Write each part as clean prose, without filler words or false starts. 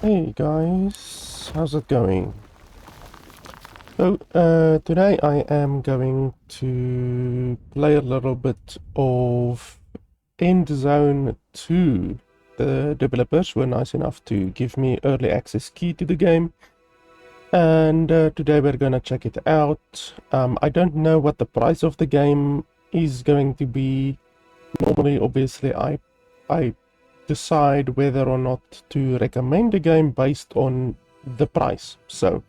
Hey guys, how's it going? So, today I am going to play a little bit of Endzone 2. The developers were nice enough to give me early access key to the game, and today we're gonna check it out. I don't know what the price of the game is going to be. Normally, obviously, I decide whether or not to recommend a game based on the price. So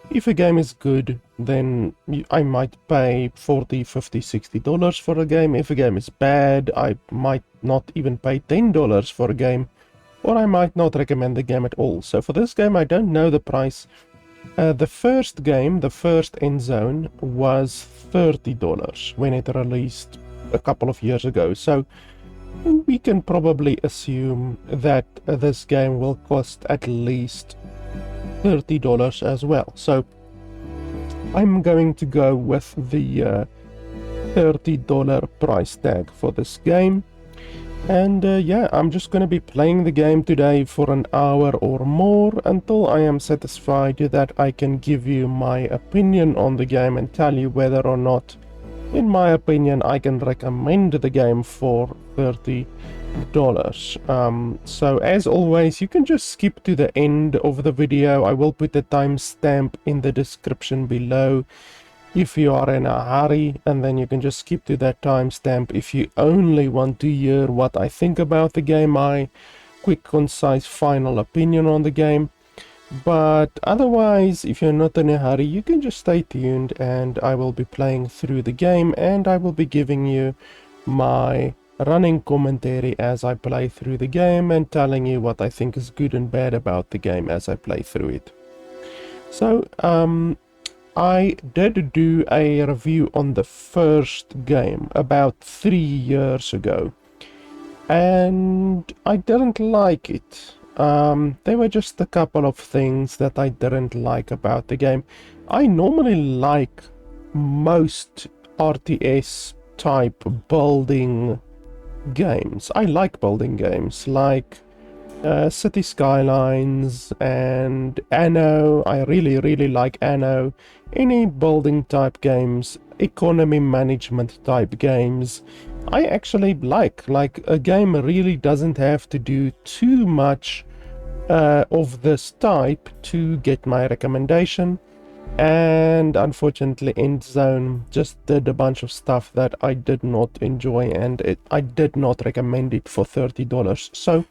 if a game is good, then I might pay 40, 50, $60 for a game. If a game is bad, I might not even pay $10 for a game, or I might not recommend the game at all. So for this game, I don't know the price. The first game, the first Endzone, was $30 when it released a couple of years ago. So we can probably assume that this game will cost at least $30 as well. So I'm going to go with the $30 price tag for this game. And yeah, I'm just going to be playing the game today for an hour or more until I am satisfied that I can give you my opinion on the game and tell you whether or not, in my opinion, I can recommend the game for $30. So as always, you can just skip to the end of the video. I will put the timestamp in the description below if you are in a hurry, and then you can just skip to that timestamp if you only want to hear what I think about the game, my quick, concise, final opinion on the game. But otherwise, if you're not in a hurry, you can just stay tuned and I will be playing through the game and I will be giving you my running commentary as I play through the game and telling you what I think is good and bad about the game as I play through it. So, I did do a review on the first game about 3 years ago, and I didn't like it. There were just a couple of things that I didn't like about the game. I normally like most RTS type building games. I like building games like City Skylines and ANNO. I really like ANNO. Any building type games, economy management type games, I actually like a game really doesn't have to do too much of this type to get my recommendation. And unfortunately, Endzone just did a bunch of stuff that I did not enjoy, and I did not recommend it for $30. So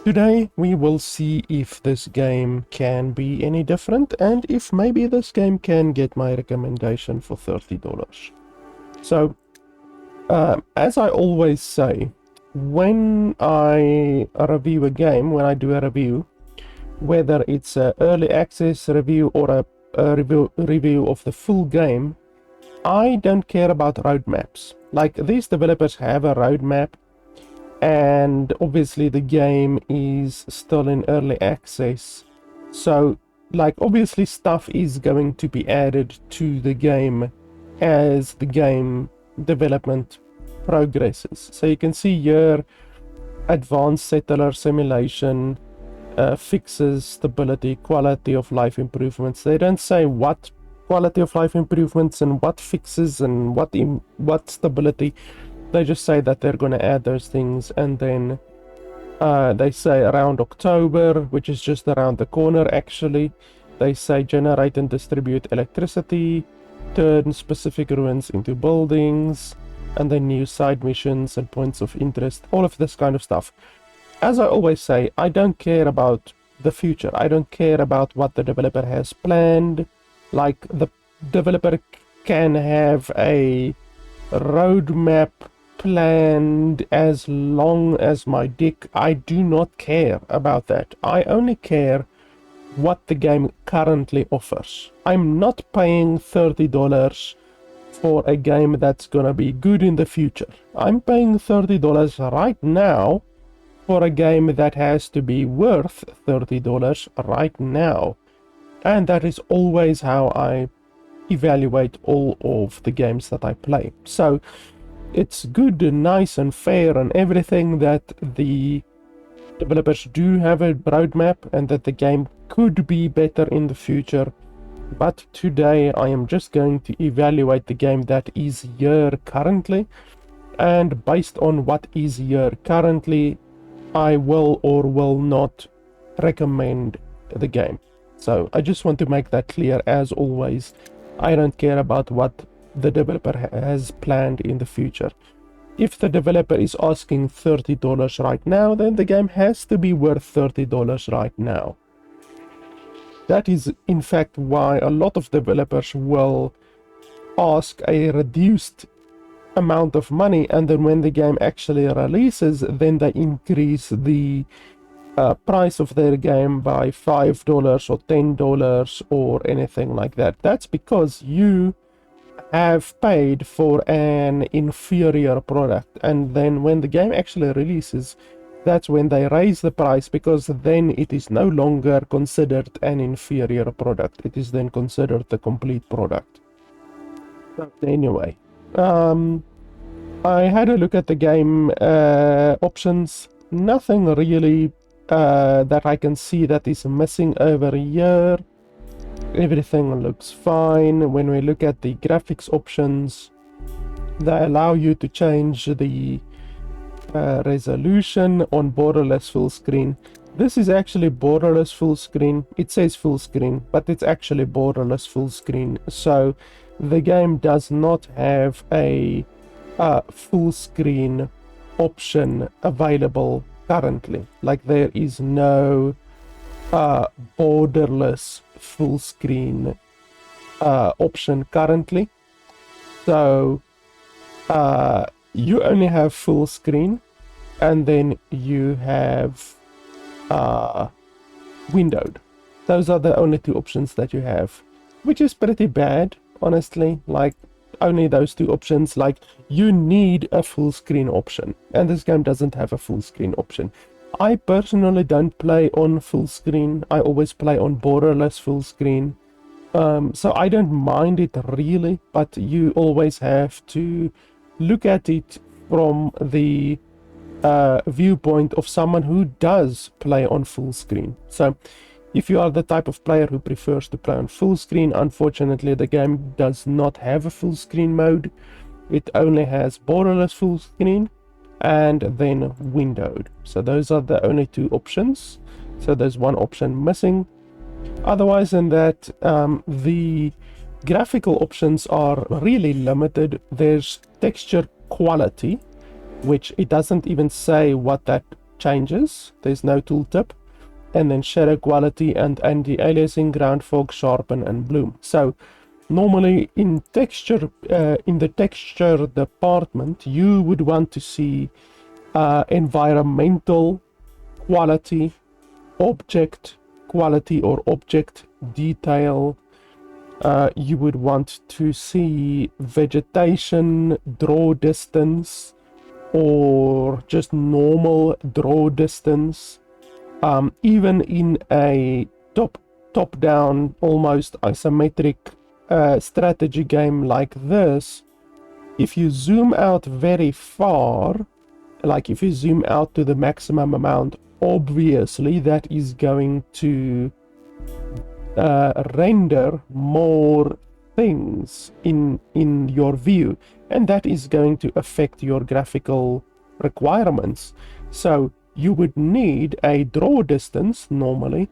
today we will see if this game can be any different and if maybe this game can get my recommendation for $30. So, as I always say, when I review a game, when I do a review, whether it's an early access review or a review of the full game, I don't care about roadmaps. Like, these developers have a roadmap, and obviously the game is still in early access, so like obviously stuff is going to be added to the game as the game development progresses. So you can see here advanced settler simulation, fixes, stability, quality of life improvements. They don't say what quality of life improvements and what fixes and what stability. They just say that they're going to add those things, and then they say around October, which is just around the corner actually. They say generate and distribute electricity, turn specific ruins into buildings, and then new side missions and points of interest, all of this kind of stuff. As I always say, I don't care about the future. I don't care about what the developer has planned. Like, the developer can have a roadmap planned as long as my dick. I do not care about that. I only care what the game currently offers. I'm not paying $30 for a game that's gonna be good in the future. I'm paying $30 right now for a game that has to be worth $30 right now. And that is always how I evaluate all of the games that I play. So it's good and nice and fair and everything that the developers do have a roadmap and that the game could be better in the future. But today I am just going to evaluate the game that is here currently, and based on what is here currently, I will or will not recommend the game. So I just want to make that clear. As always, I don't care about what the developer has planned in the future. If the developer is asking $30 right now, then the game has to be worth $30 right now. That is in fact why a lot of developers will ask a reduced amount of money, and then when the game actually releases, then they increase the price of their game by $5 or $10 or anything like that. That's because you have paid for an inferior product, and then when the game actually releases, that's when they raise the price, because then it is no longer considered an inferior product. It is then considered the complete product. But anyway, I had a look at the game options. Nothing really that I can see that is missing over here. Everything looks fine. When we look at the graphics options, they allow you to change the resolution on borderless full screen. This is actually borderless full screen. It says full screen, but it's actually borderless full screen. So the game does not have a full screen option available currently. Like, there is no borderless full screen option currently. So you only have full screen, and then you have windowed. Those are the only two options that you have, which is pretty bad, honestly. Like, only those two options. Like, you need a full screen option, and this game doesn't have a full screen option. I personally don't play on full screen. I always play on borderless full screen. So I don't mind it really, but you always have to look at it from the viewpoint of someone who does play on full screen. So if you are the type of player who prefers to play on full screen, unfortunately the game does not have a full screen mode. It only has borderless full screen and then windowed. So those are the only two options. So there's one option missing. Otherwise than that, the graphical options are really limited. There's texture quality, which it doesn't even say what that changes. There's no tooltip. And then shadow quality and anti-aliasing, ground fog, sharpen, and bloom. So normally in texture, in the texture department, you would want to see environmental quality, object quality or object detail. You would want to see vegetation draw distance, or just normal draw distance. Even in a top-down, almost isometric strategy game like this, if you zoom out very far, like if you zoom out to the maximum amount, obviously that is going to render more things in your view, and that is going to affect your graphical requirements. So you would need a draw distance normally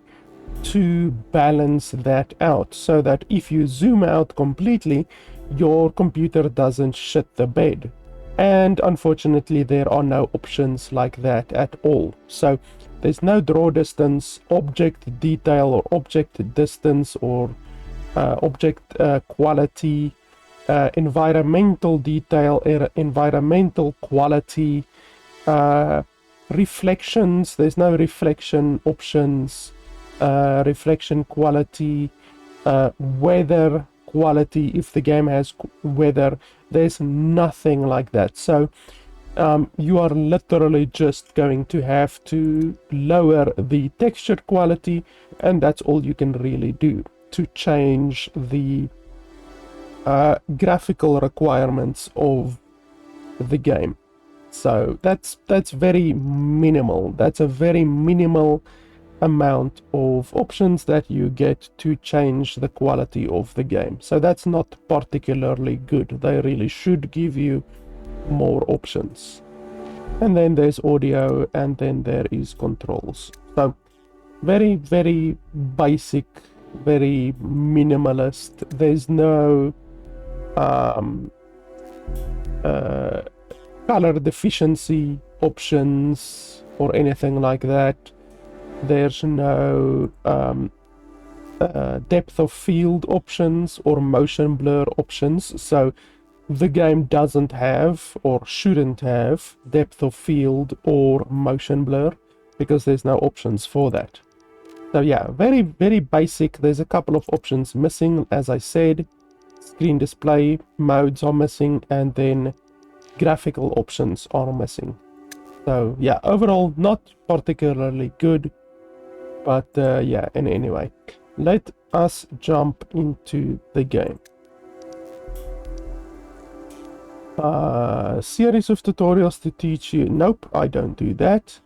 to balance that out, so that if you zoom out completely, your computer doesn't shit the bed. And unfortunately there are no options like that at all. So there's no draw distance, object detail, or object distance, or object quality, environmental detail, environmental quality, reflections. There's no reflection options, reflection quality, weather quality. If the game has weather, there's nothing like that. So you are literally just going to have to lower the texture quality, and that's all you can really do to change the graphical requirements of the game. So that's very minimal. That's a very minimal amount of options that you get to change the quality of the game. So that's not particularly good. They really should give you more options. And then there's audio, and then there is controls. So very, very basic, very minimalist. There's no color deficiency options or anything like that. There's no depth of field options or motion blur options. So the game doesn't have or shouldn't have depth of field or motion blur because there's no options for that. So yeah, very, very basic. There's a couple of options missing, as I said. Screen display modes are missing, and then graphical options are missing. So yeah, overall not particularly good, but yeah, and anyway, let us jump into the game. Series of tutorials to teach you. Nope, I don't do that.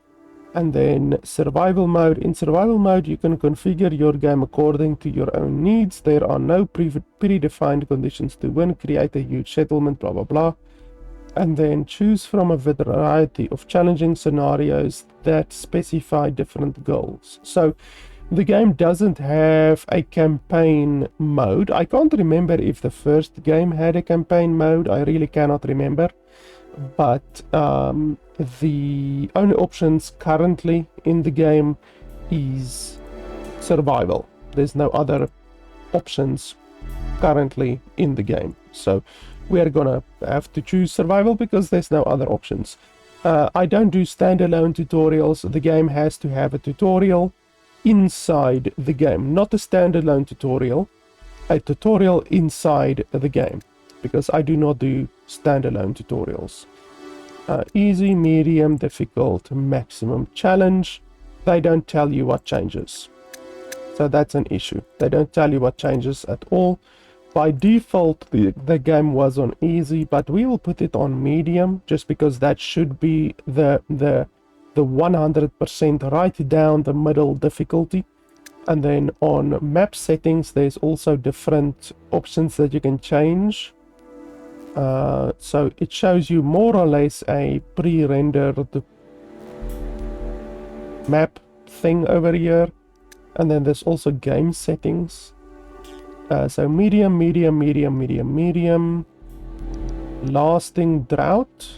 And then survival mode. In survival mode, you can configure your game according to your own needs. There are no predefined conditions to win. Create a huge settlement, blah, blah, blah. And then choose from a variety of challenging scenarios that specify different goals. So the game doesn't have a campaign mode. I can't remember if the first game had a campaign mode. I really cannot remember. But the only options currently in the game is survival. There's no other options currently in the game. So we are gonna have to choose survival because there's no other options. I don't do standalone tutorials. The game has to have a tutorial inside the game, not a standalone tutorial, a tutorial inside the game, because I do not do standalone tutorials. Easy, medium, difficult, maximum, challenge. They don't tell you what changes. So that's an issue. They don't tell you what changes at all. By default, the game was on easy, but we will put it on medium just because that should be the 100% right down the middle difficulty. And then on map settings, there's also different options that you can change. So it shows you more or less a pre-rendered map thing over here. And then there's also game settings. So medium, medium, medium, medium, medium. Lasting drought.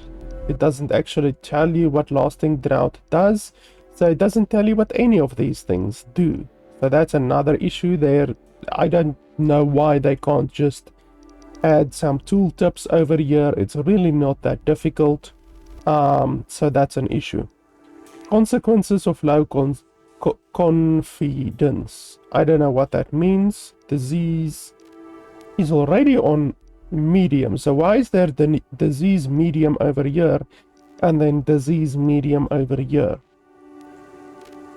It doesn't actually tell you what lasting drought does. So it doesn't tell you what any of these things do. So that's another issue there. I don't know why they can't just add some tooltips over here. It's really not that difficult. So that's an issue. Consequences of low confidence. I don't know what that means. Disease is already on medium. So why is there the disease medium over here and then disease medium over here?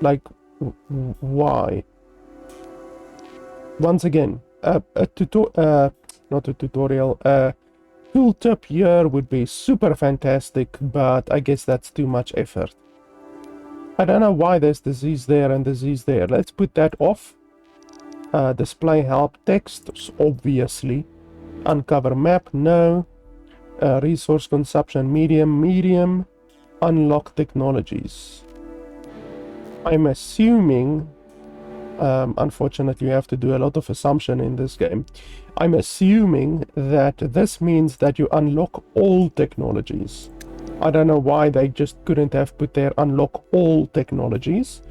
Like, why? Once again, not a tutorial, tooltip here would be super fantastic, but I guess that's too much effort. I don't know why there's disease there and disease there. Let's put that off. Display help text, obviously. Uncover map, no. Resource consumption, medium, medium. Unlock technologies. I'm assuming, unfortunately you have to do a lot of assumption in this game. I'm assuming that this means that you unlock all technologies. I don't know why they just couldn't have put there unlock all technologies,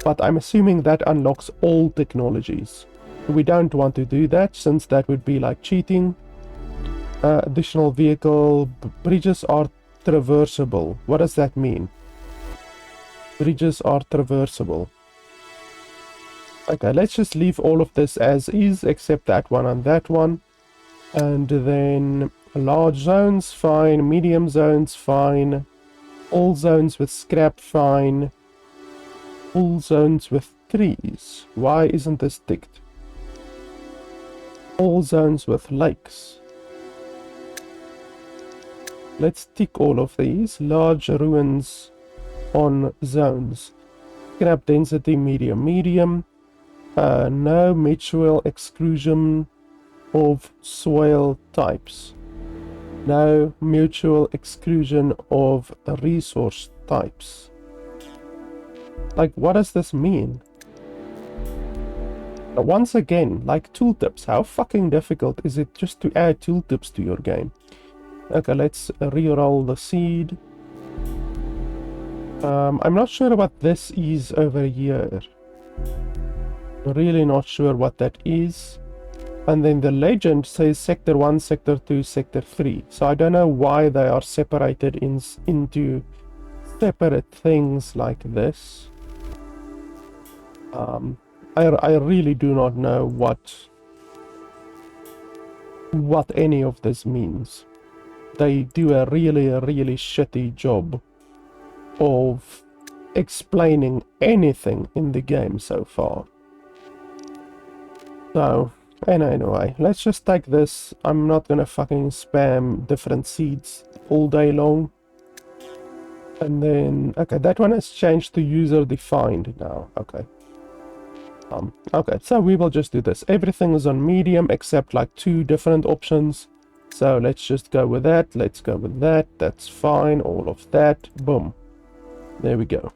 but I'm assuming that unlocks all technologies. We don't want to do that, since that would be like cheating. Additional vehicle, bridges are traversable. What does that mean? Bridges are traversable. Okay, let's just leave all of this as is, except that one and that one. And then large zones, fine. Medium zones, fine. All zones with scrap, fine. All zones with trees. Why isn't this ticked? All zones with lakes. Let's tick all of these. Large ruins on zones. Scrap density medium, medium. No mutual exclusion of soil types. No mutual exclusion of resource types. Like, what does this mean? Once again, like tooltips, how fucking difficult is it just to add tooltips to your game? Okay, let's re-roll the seed. I'm not sure what this is over here. Really not sure what that is. And then the legend says Sector 1, Sector 2, Sector 3. So I don't know why they are separated into separate things like this. I really do not know what any of this means. They do a really shitty job of explaining anything in the game so far. So, anyway, let's just take this. I'm not gonna fucking spam different seeds all day long. And then, okay, that one has changed to user defined now. Okay. Okay, so we will just do this. Everything is on medium except like 2 different options. So let's just go with that. Let's go with that. That's fine. All of that. Boom. There we go.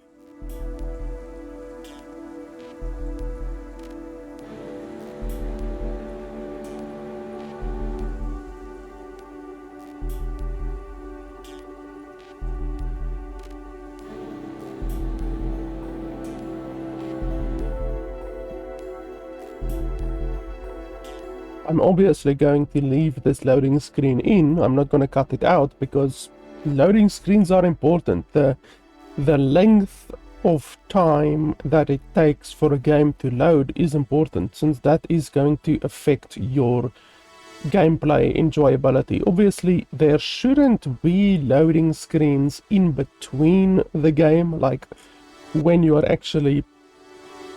I'm obviously going to leave this loading screen in. I'm not going to cut it out because loading screens are important. The length of time that it takes for a game to load is important, since that is going to affect your gameplay enjoyability. Obviously, there shouldn't be loading screens in between the game, like when you are actually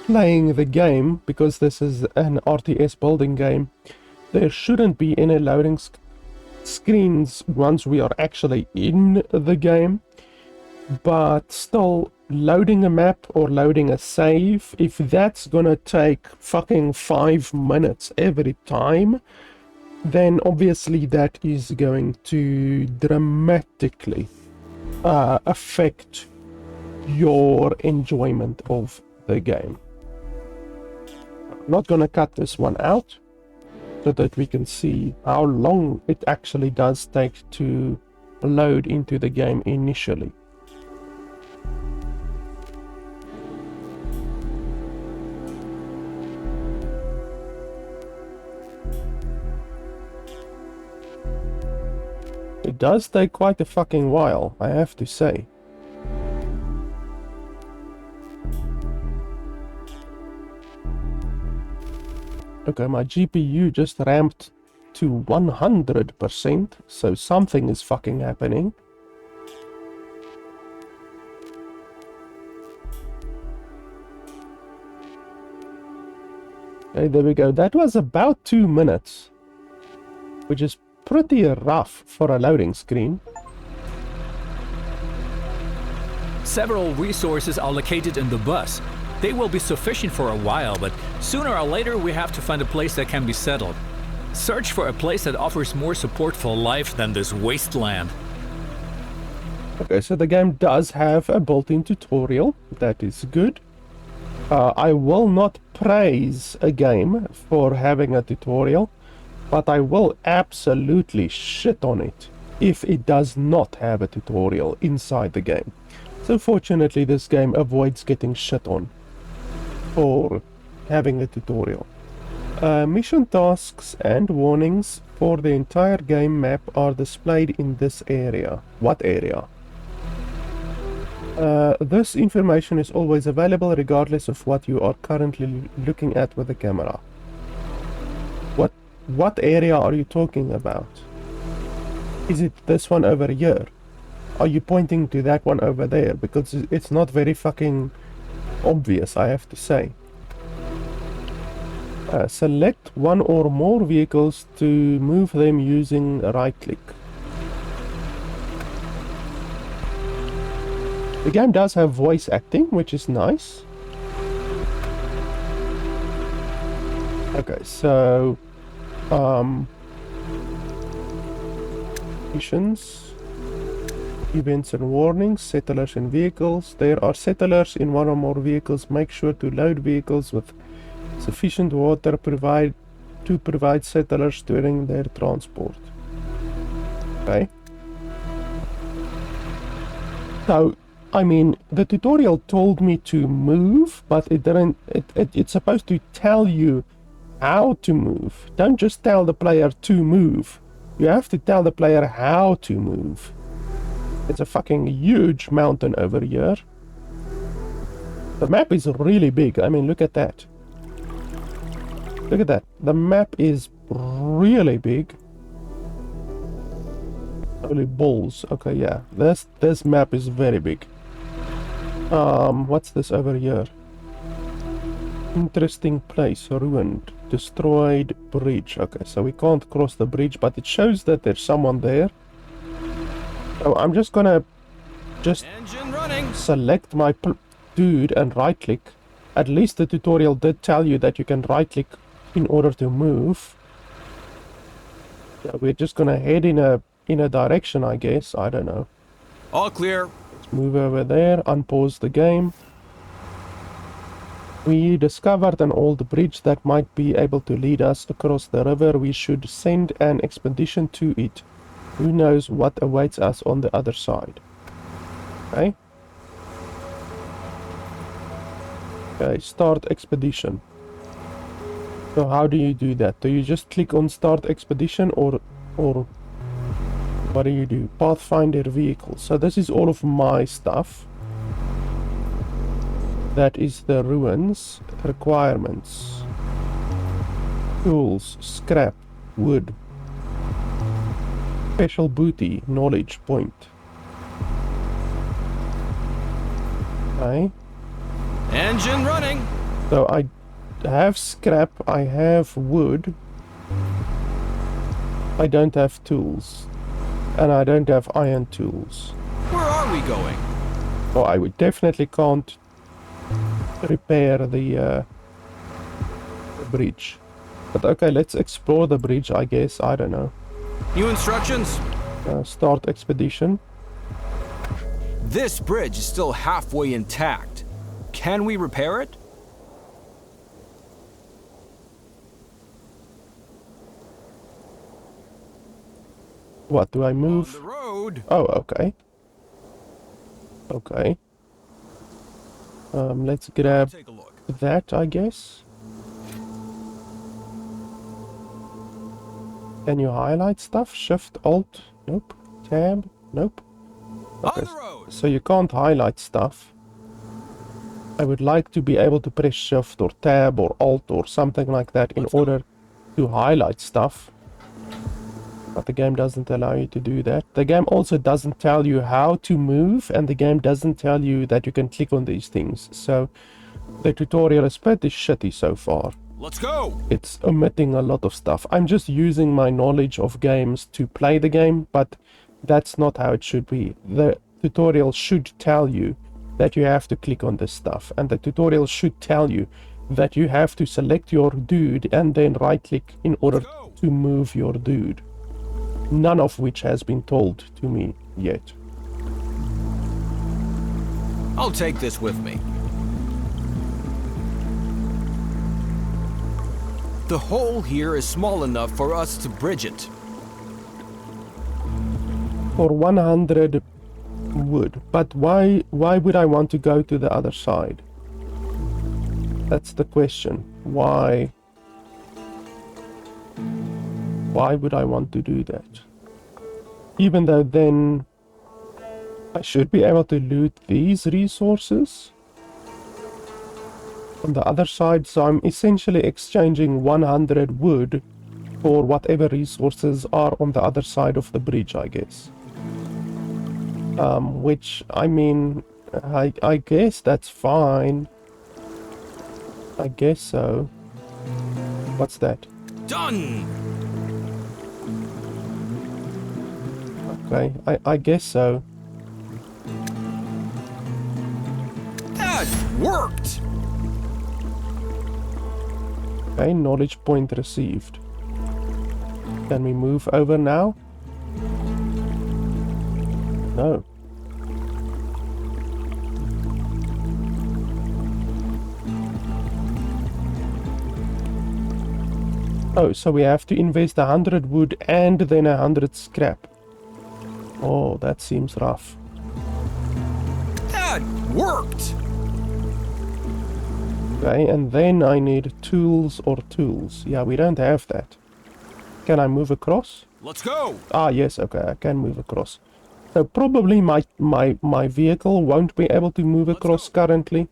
playing the game, because this is an RTS building game. There shouldn't be any loading screens once we are actually in the game, but still, loading a map or loading a save, if that's gonna take fucking 5 minutes every time, then obviously that is going to dramatically affect your enjoyment of the game. I'm not gonna cut this one out, so that we can see how long it actually does take to load into the game initially. It does take quite a fucking while, I have to say. Okay, my GPU just ramped to 100%, so something is fucking happening. Okay, there we go. That was about 2 minutes, which is pretty rough for a loading screen. Several resources are located in the bus. They will be sufficient for a while, but sooner or later we have to find a place that can be settled. Search for a place that offers more support for life than this wasteland. Okay, so the game does have a built-in tutorial. That is good. I will not praise a game for having a tutorial, but I will absolutely shit on it if it does not have a tutorial inside the game. So fortunately, this game avoids getting shit on for having a tutorial. Mission tasks and warnings for the entire game map are displayed in this area. What area? This information is always available regardless of what you are currently looking at with the camera. What area are you talking about? Is it this one over here? Are you pointing to that one over there? Because it's not very fucking obvious, I have to say. Select one or more vehicles to move them using right click. The game does have voice acting, which is nice. Okay, so missions, events and warnings, settlers and vehicles. There are settlers in one or more vehicles. Make sure to load vehicles with sufficient water to provide settlers during their transport. Okay. So, I mean, the tutorial told me to move, but it didn't. It's supposed to tell you how to move. Don't just tell the player to move. You have to tell the player how to move. It's a fucking huge mountain over here. The map is really big. I mean, look at that. Look at that. The map is really big. Holy balls. Okay, yeah. This map is very big. What's this over here? Interesting place. Ruined. Destroyed bridge. Okay, so we can't cross the bridge, but it shows that there's someone there. So I'm just gonna select my dude and right click. At least the tutorial did tell you that you can right click in order to move. So we're just gonna head in a direction, I guess. I don't know. All clear. Let's move over there, unpause the game. We discovered an old bridge that might be able to lead us across the river. We should send an expedition to it. Who knows what awaits us on the other side. Okay. Okay, start expedition. So how do you do that? Do you just click on start expedition or what do you do? Pathfinder vehicle. So this is all of my stuff. That is the ruins. Requirements. Tools. Scrap. Wood. Special booty. Knowledge point. Okay. Engine running. So I have scrap. I have wood. I don't have tools. And I don't have iron tools. Where are we going? Oh, I would definitely can't repair the bridge. But okay, let's explore the bridge, I guess. I don't know. New instructions? Start expedition. This bridge is still halfway intact. Can we repair it? What, do I move? On the road. Oh, okay. Okay. Let's grab Take a look. that, I guess. Can you highlight stuff? Shift, Alt? Nope. Tab? Nope. Okay. On the road. So you can't highlight stuff. I would like to be able to press Shift or Tab or Alt or something like that in order to highlight stuff. But the game doesn't allow you to do that. The game also doesn't tell you how to move, and the game doesn't tell you that you can click on these things. So the tutorial is pretty shitty so far. Let's go. It's omitting a lot of stuff. I'm just using my knowledge of games to play the game, but that's not how it should be. The tutorial should tell you that you have to click on this stuff, and the tutorial should tell you that you have to select your dude and then right click in order to move your dude. None of which has been told to me yet. I'll take this with me. The hole here is small enough for us to bridge it. For 100 wood. But why would I want to go to the other side? That's the question. Why would I want to do that? Even though then I should be able to loot these resources on the other side. So I'm essentially exchanging 100 wood for whatever resources are on the other side of the bridge, I guess. Which, I mean, I guess that's fine. I guess so. What's that? Done! Okay, I guess so. That worked! Okay, knowledge point received. Can we move over now? No. Oh, so we have to invest 100 wood and then 100 scrap. Oh, that seems rough. That worked! Okay, and then I need tools or tools. Yeah, we don't have that. Can I move across? Let's go! Ah, yes, okay, I can move across. So probably my vehicle won't be able to move across currently.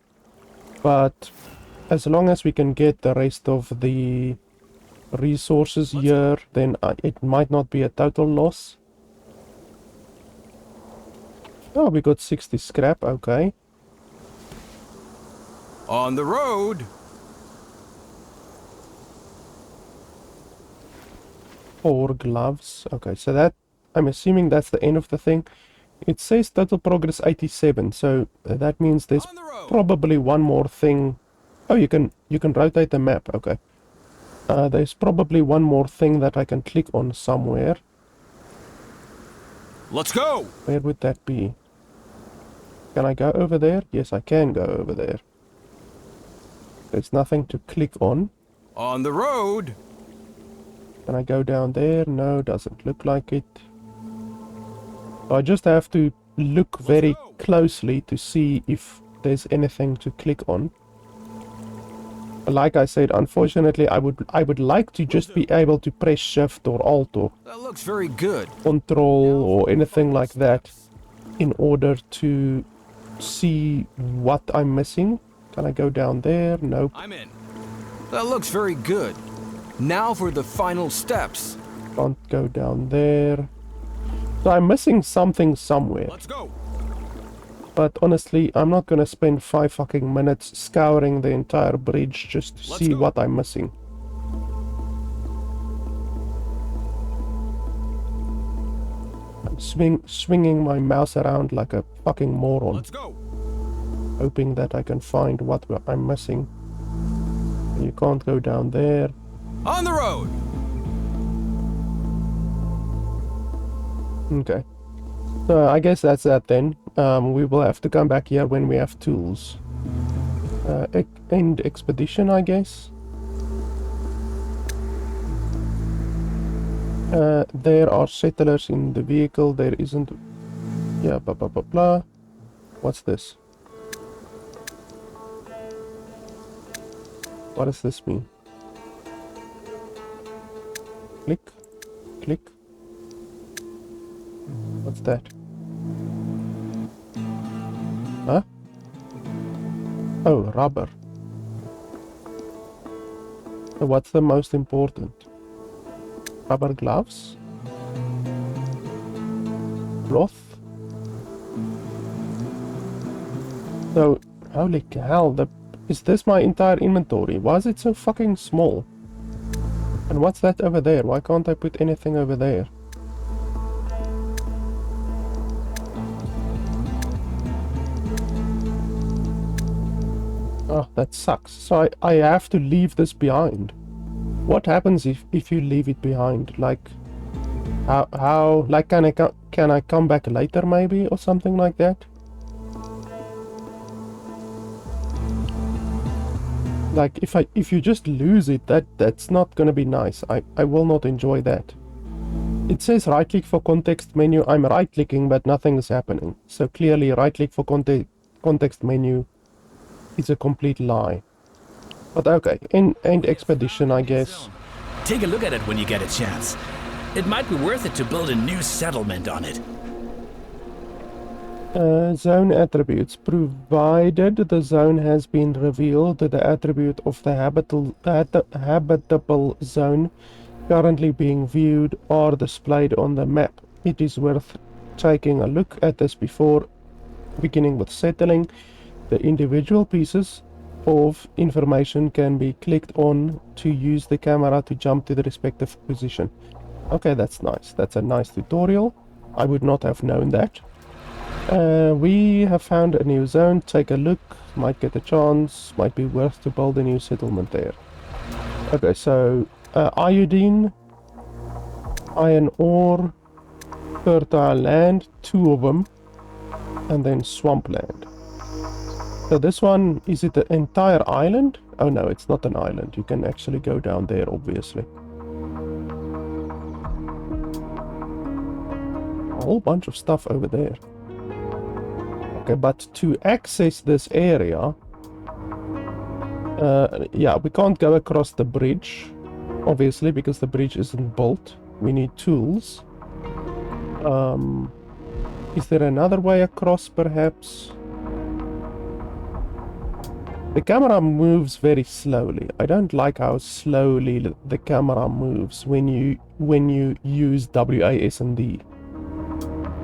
But as long as we can get the rest of the resources here, then it might not be a total loss. Oh, we got 60 scrap, okay. On the road! 4 gloves. Okay, so that, I'm assuming that's the end of the thing. It says total progress 87, so that means there's probably one more thing. Oh, you can rotate the map, okay. There's probably one more thing that I can click on somewhere. Let's go! Where would that be? Can I go over there? Yes, I can go over there. There's nothing to click on. On the road! Can I go down there? No, doesn't look like it. I just have to look very closely to see if there's anything to click on. Like I said, unfortunately, I would like to just be able to press Shift or Alt or That looks very good. Control or anything like that in order to see what I'm missing. Can I go down there? Nope. I'm in. That looks very good. Now for the final steps. Can't go down there. So I'm missing something somewhere. Let's go. But honestly, I'm not gonna spend 5 fucking minutes scouring the entire bridge just to see what I'm missing. I'm swinging my mouse around like a fucking moron. Let's go. Hoping that I can find what I'm missing. You can't go down there. On the road. Okay. So I guess that's that then. We will have to come back here when we have tools. End expedition, I guess. There are settlers in the vehicle. There isn't. Yeah, blah blah blah blah. What's this? What does this mean? Click, click. What's that? Huh? Oh, rubber. So what's the most important? Rubber gloves? Cloth? So, holy hell, is this my entire inventory? Why is it so fucking small? And what's that over there? Why can't I put anything over there? Oh, that sucks. So I have to leave this behind. What happens if you leave it behind? Like, how like can I come back later maybe or something like that? Like if you just lose it, that's not gonna be nice. I will not enjoy that. It says right click for context menu. I'm right clicking but nothing is happening. So clearly right click for context menu is a complete lie. But okay, end expedition, I guess. Take a look at it when you get a chance. It might be worth it to build a new settlement on it. Zone attributes. Provided the zone has been revealed, the attribute of the habitable zone currently being viewed are displayed on the map. It is worth taking a look at this before beginning with settling. The individual pieces of information can be clicked on to use the camera to jump to the respective position. Okay, that's nice. That's a nice tutorial. I would not have known that. We have found a new zone. Take a look. Might get a chance. Might be worth to build a new settlement there. Okay, so iodine, iron ore, fertile land, 2 of them, and then swampland. So this one, is it the entire island? Oh no, it's not an island. You can actually go down there, obviously. A whole bunch of stuff over there. Okay, but to access this area, yeah, we can't go across the bridge, obviously, because the bridge isn't built. We need tools. Is there another way across, perhaps? The camera moves very slowly. I don't like how slowly the camera moves when you use WASD.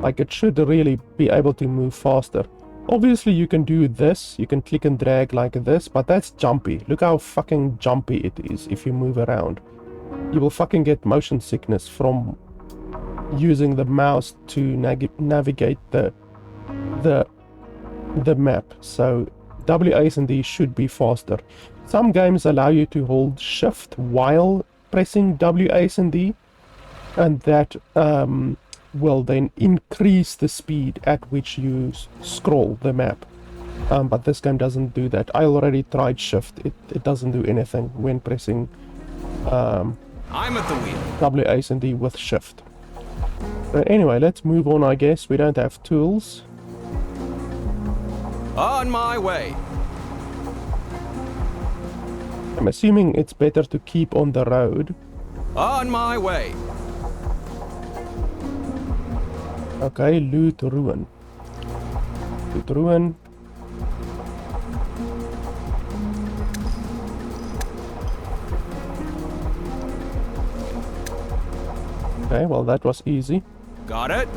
Like, it should really be able to move faster. Obviously, you can do this. You can click and drag like this, but that's jumpy. Look how fucking jumpy it is if you move around. You will fucking get motion sickness from using the mouse to navigate the map. So WASD should be faster. Some games allow you to hold shift while pressing WASD, and that will then increase the speed at which you scroll the map. But this game doesn't do that. I already tried shift. It doesn't do anything when pressing I'm at the wheel. WASD with shift. Anyway, let's move on, I guess. We don't have tools. On my way. I'm assuming it's better to keep on the road. On my way. Okay, loot ruin. Loot ruin. Okay, well that was easy. Got it.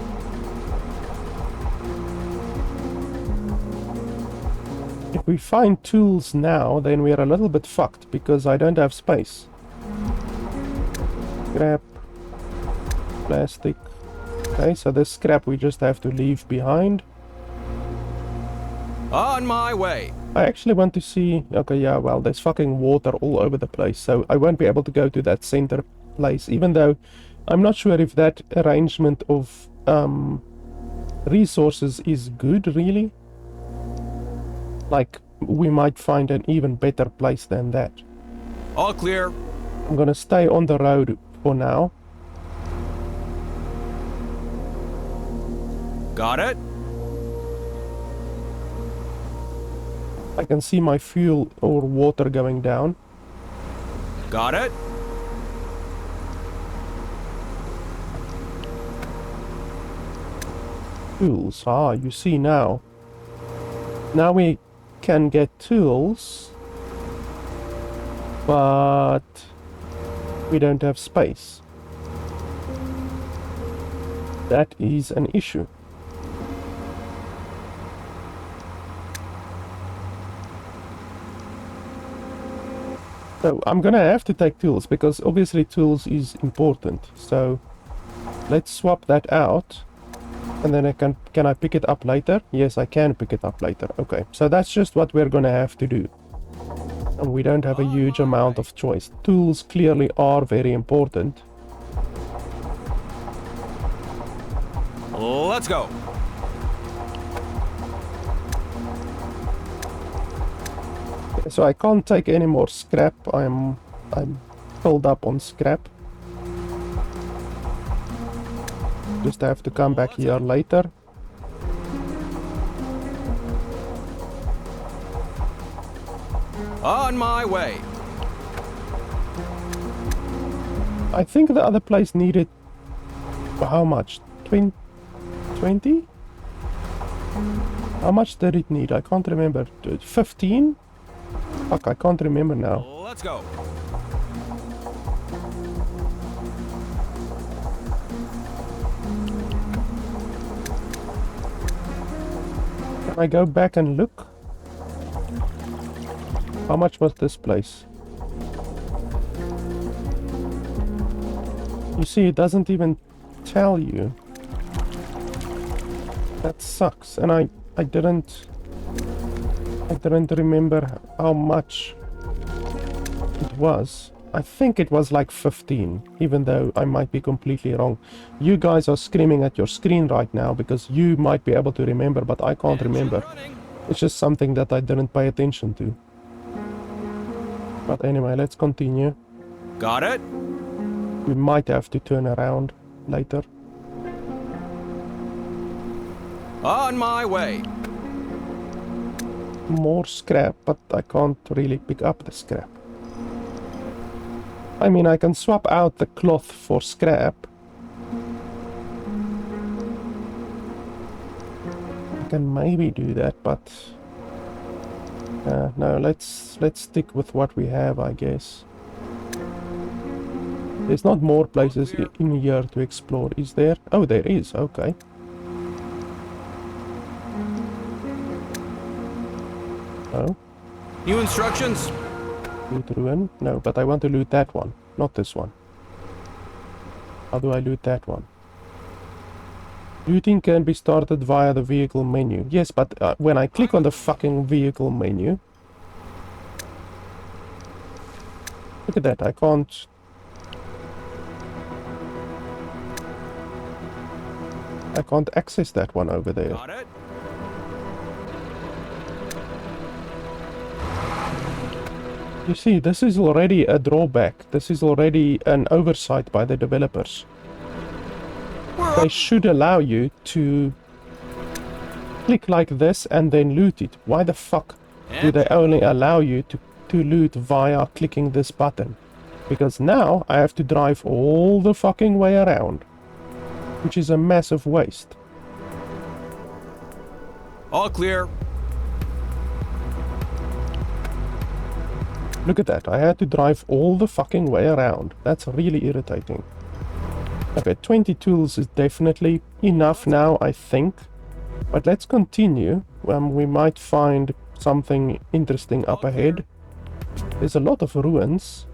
If we find tools now, then we are a little bit fucked because I don't have space. Scrap. Plastic. Okay, so this scrap we just have to leave behind. On my way. I actually want to see... Okay, yeah, well, there's fucking water all over the place, so I won't be able to go to that center place, even though I'm not sure if that arrangement of resources is good, really. Like, we might find an even better place than that. All clear. I'm gonna stay on the road for now. Got it. I can see my fuel or water going down. Got it. Tools. Ah, you see now. Now we can get tools, but we don't have space. That is an issue. So I'm gonna have to take tools because obviously tools is important. So let's swap that out. And then can I pick it up later? Yes, I can pick it up later. Okay, so that's just what we're gonna have to do. And we don't have a huge amount of choice. Tools clearly are very important. Let's go. So I can't take any more scrap. I'm filled up on scrap. Just have to come back here later. On my way. I think the other place needed... How much? 20? How much did it need? I can't remember. 15? Fuck, I can't remember now. Let's go. Can I go back and look? How much was this place? You see, it doesn't even tell you. That sucks, and I didn't remember how much it was. I think it was like 15, even though I might be completely wrong. You guys are screaming at your screen right now because you might be able to remember, but I can't remember. It's just something that I didn't pay attention to. But anyway, let's continue. Got it? We might have to turn around later. On my way. More scrap, but I can't really pick up the scrap. I mean, I can swap out the cloth for scrap. I can maybe do that, but no, let's stick with what we have, I guess. There's not more places in here to explore, is there? Oh, there is, okay. Oh. New instructions? Loot ruin? No, but I want to loot that one, not this one. How do I loot that one? Looting can be started via the vehicle menu. Yes, but when I click on the fucking vehicle menu... Look at that, I can't... I can't access that one over there. Got it? You see, this is already a drawback. This is already an oversight by the developers. They should allow you to click like this and then loot it. Why the fuck do they only allow you to loot via clicking this button? Because now I have to drive all the fucking way around, which is a massive waste. All clear. Look at that, I had to drive all the fucking way around. That's really irritating. Okay, 20 tools is definitely enough now, I think. But let's continue. We might find something interesting up ahead. There's a lot of ruins.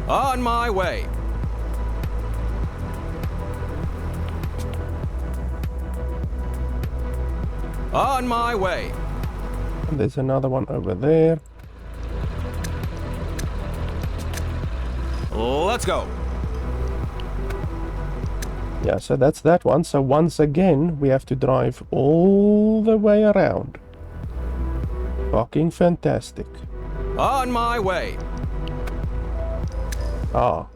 On my way. On my way. And there's another one over there. Let's go. Yeah, so that's that one. So once again, we have to drive all the way around. Fucking fantastic. On my way. Ah.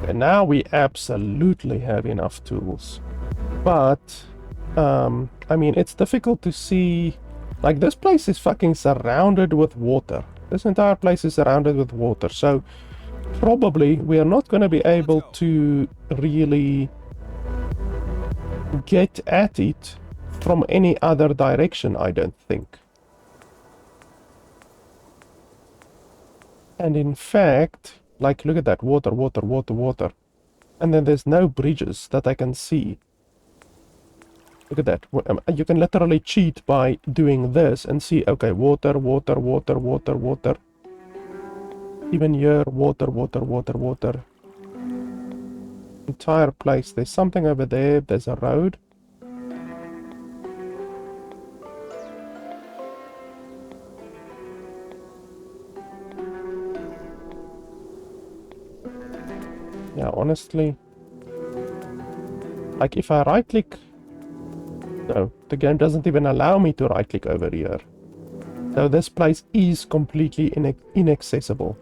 And now we absolutely have enough tools. But, I mean, it's difficult to see... Like, this place is fucking surrounded with water. This entire place is surrounded with water. So, probably we are not going to be able to really get at it from any other direction, I don't think. And in fact, like, look at that, water, water, water, water. And then there's no bridges that I can see. Look at that. You can literally cheat by doing this and see, okay, water, water, water, water, water. Even here, water, water, water, water. Entire place. There's something over there. There's a road. Yeah, honestly. Like, if I right-click... No, the game doesn't even allow me to right-click over here. So this place is completely inaccessible.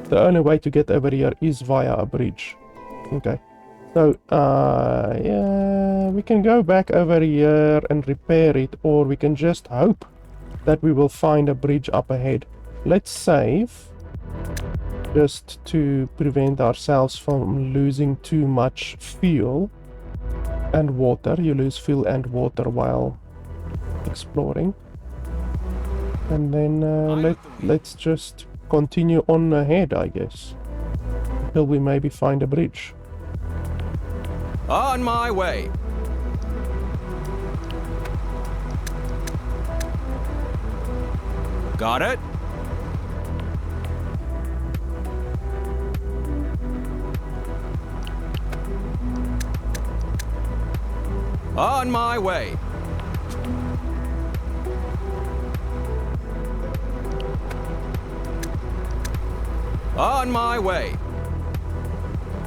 The only way to get over here is via a bridge. Okay. So, yeah, we can go back over here and repair it, or we can just hope that we will find a bridge up ahead. Let's save, just to prevent ourselves from losing too much fuel and water. You lose fuel and water while exploring. And then let's just continue on ahead, I guess, until we maybe find a bridge. On my way. Got it? On my way. On my way.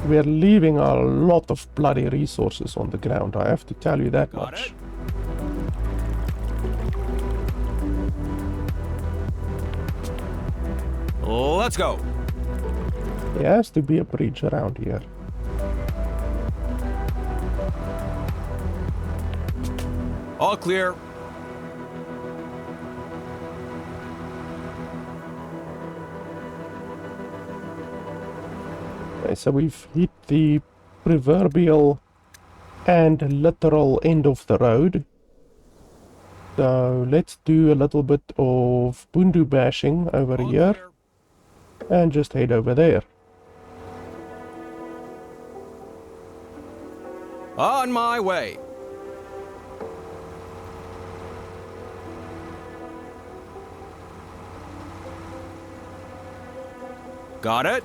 We're leaving a lot of bloody resources on the ground, I have to tell you that Got much. it. Let's go. There has to be a bridge around here. All clear. Okay, so we've hit the proverbial and literal end of the road. So let's do a little bit of bundu bashing over All here clear. and just head over there. On my way. Got it.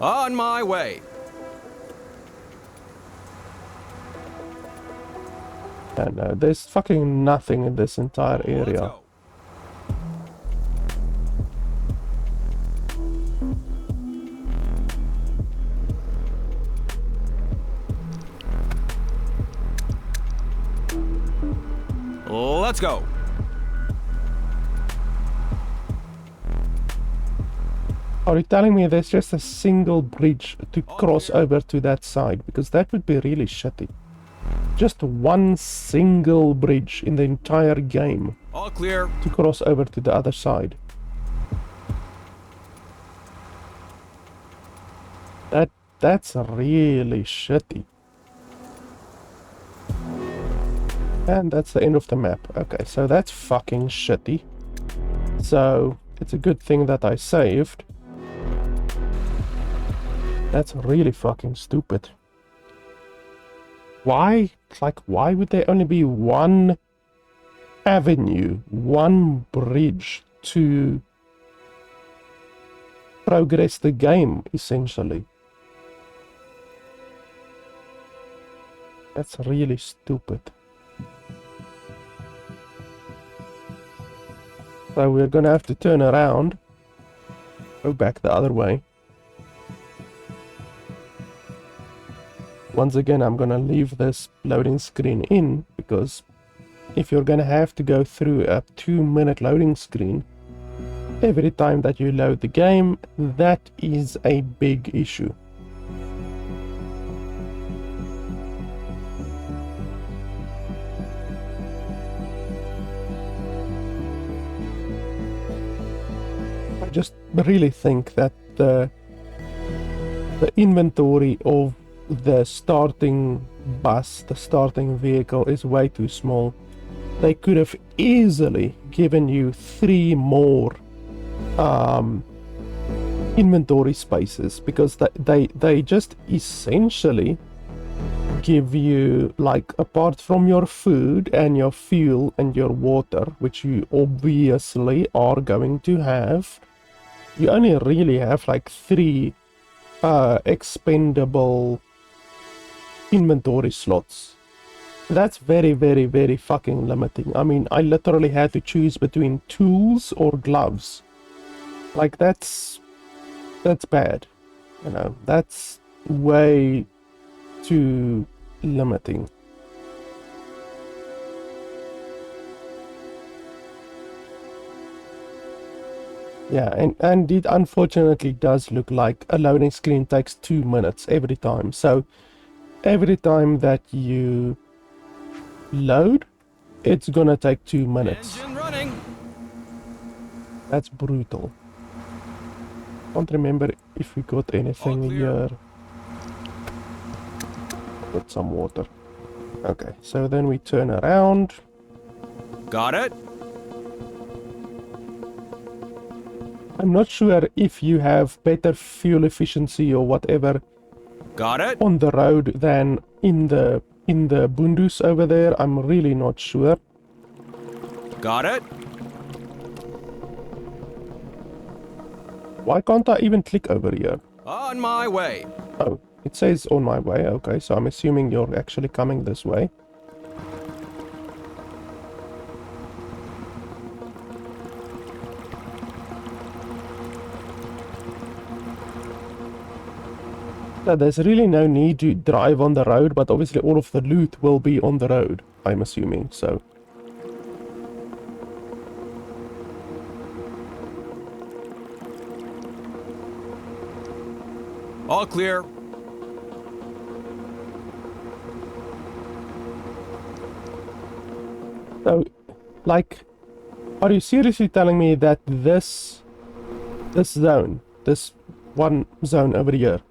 On my way. And there's fucking nothing in this entire Let's area. go. Let's go. Are you telling me there's just a single bridge to cross over to that side? Because that would be really shitty. Just one single bridge in the entire game All clear. to cross over to the other side. That's really shitty. And that's the end of the map. Okay, so that's fucking shitty. So it's a good thing that I saved. That's really fucking stupid. Why? Like, why would there only be one avenue, one bridge to progress the game, essentially? That's really stupid. So we're gonna have to turn around, go back the other way. Once again, I'm gonna leave this loading screen in, because if you're gonna have to go through a 2-minute loading screen every time that you load the game, that is a big issue. I just really think that the inventory of the starting bus, the starting vehicle, is way too small. They could have easily given you 3 more inventory spaces, because they just essentially give you, like, apart from your food and your fuel and your water, which you obviously are going to have, you only really have like 3 expendable inventory slots. That's very, very, very fucking limiting. I mean, I literally had to choose between tools or gloves. Like, that's bad. You know, that's way too limiting. Yeah, and it unfortunately does look like a loading screen takes 2 minutes every time. So every time that you load, it's gonna take 2 minutes. Engine running. That's brutal. Can't remember if we got anything All clear. here. Got some water. Okay, so then we turn around. Got it. I'm not sure if you have better fuel efficiency or whatever Got it. on the road than in the bundus over there. I'm really not sure. Got it. Why can't I even click over here? On my way. Oh, it says on my way. Okay, so I'm assuming you're actually coming this way. So there's really no need to drive on the road, but obviously all of the loot will be on the road, I'm assuming, so. All clear. So, like, are you seriously telling me that this zone, this one zone over here,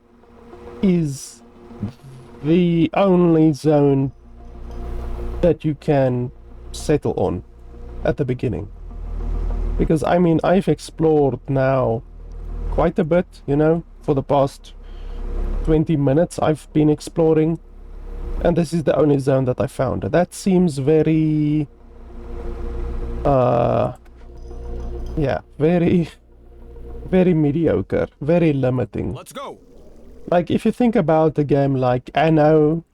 is the only zone that you can settle on at the beginning? Because, I mean, I've explored now quite a bit, you know, for the past 20 minutes I've been exploring, and this is the only zone that I found. That seems very... yeah, very mediocre, very limiting. Let's go. Like, if you think about a game like ANNO,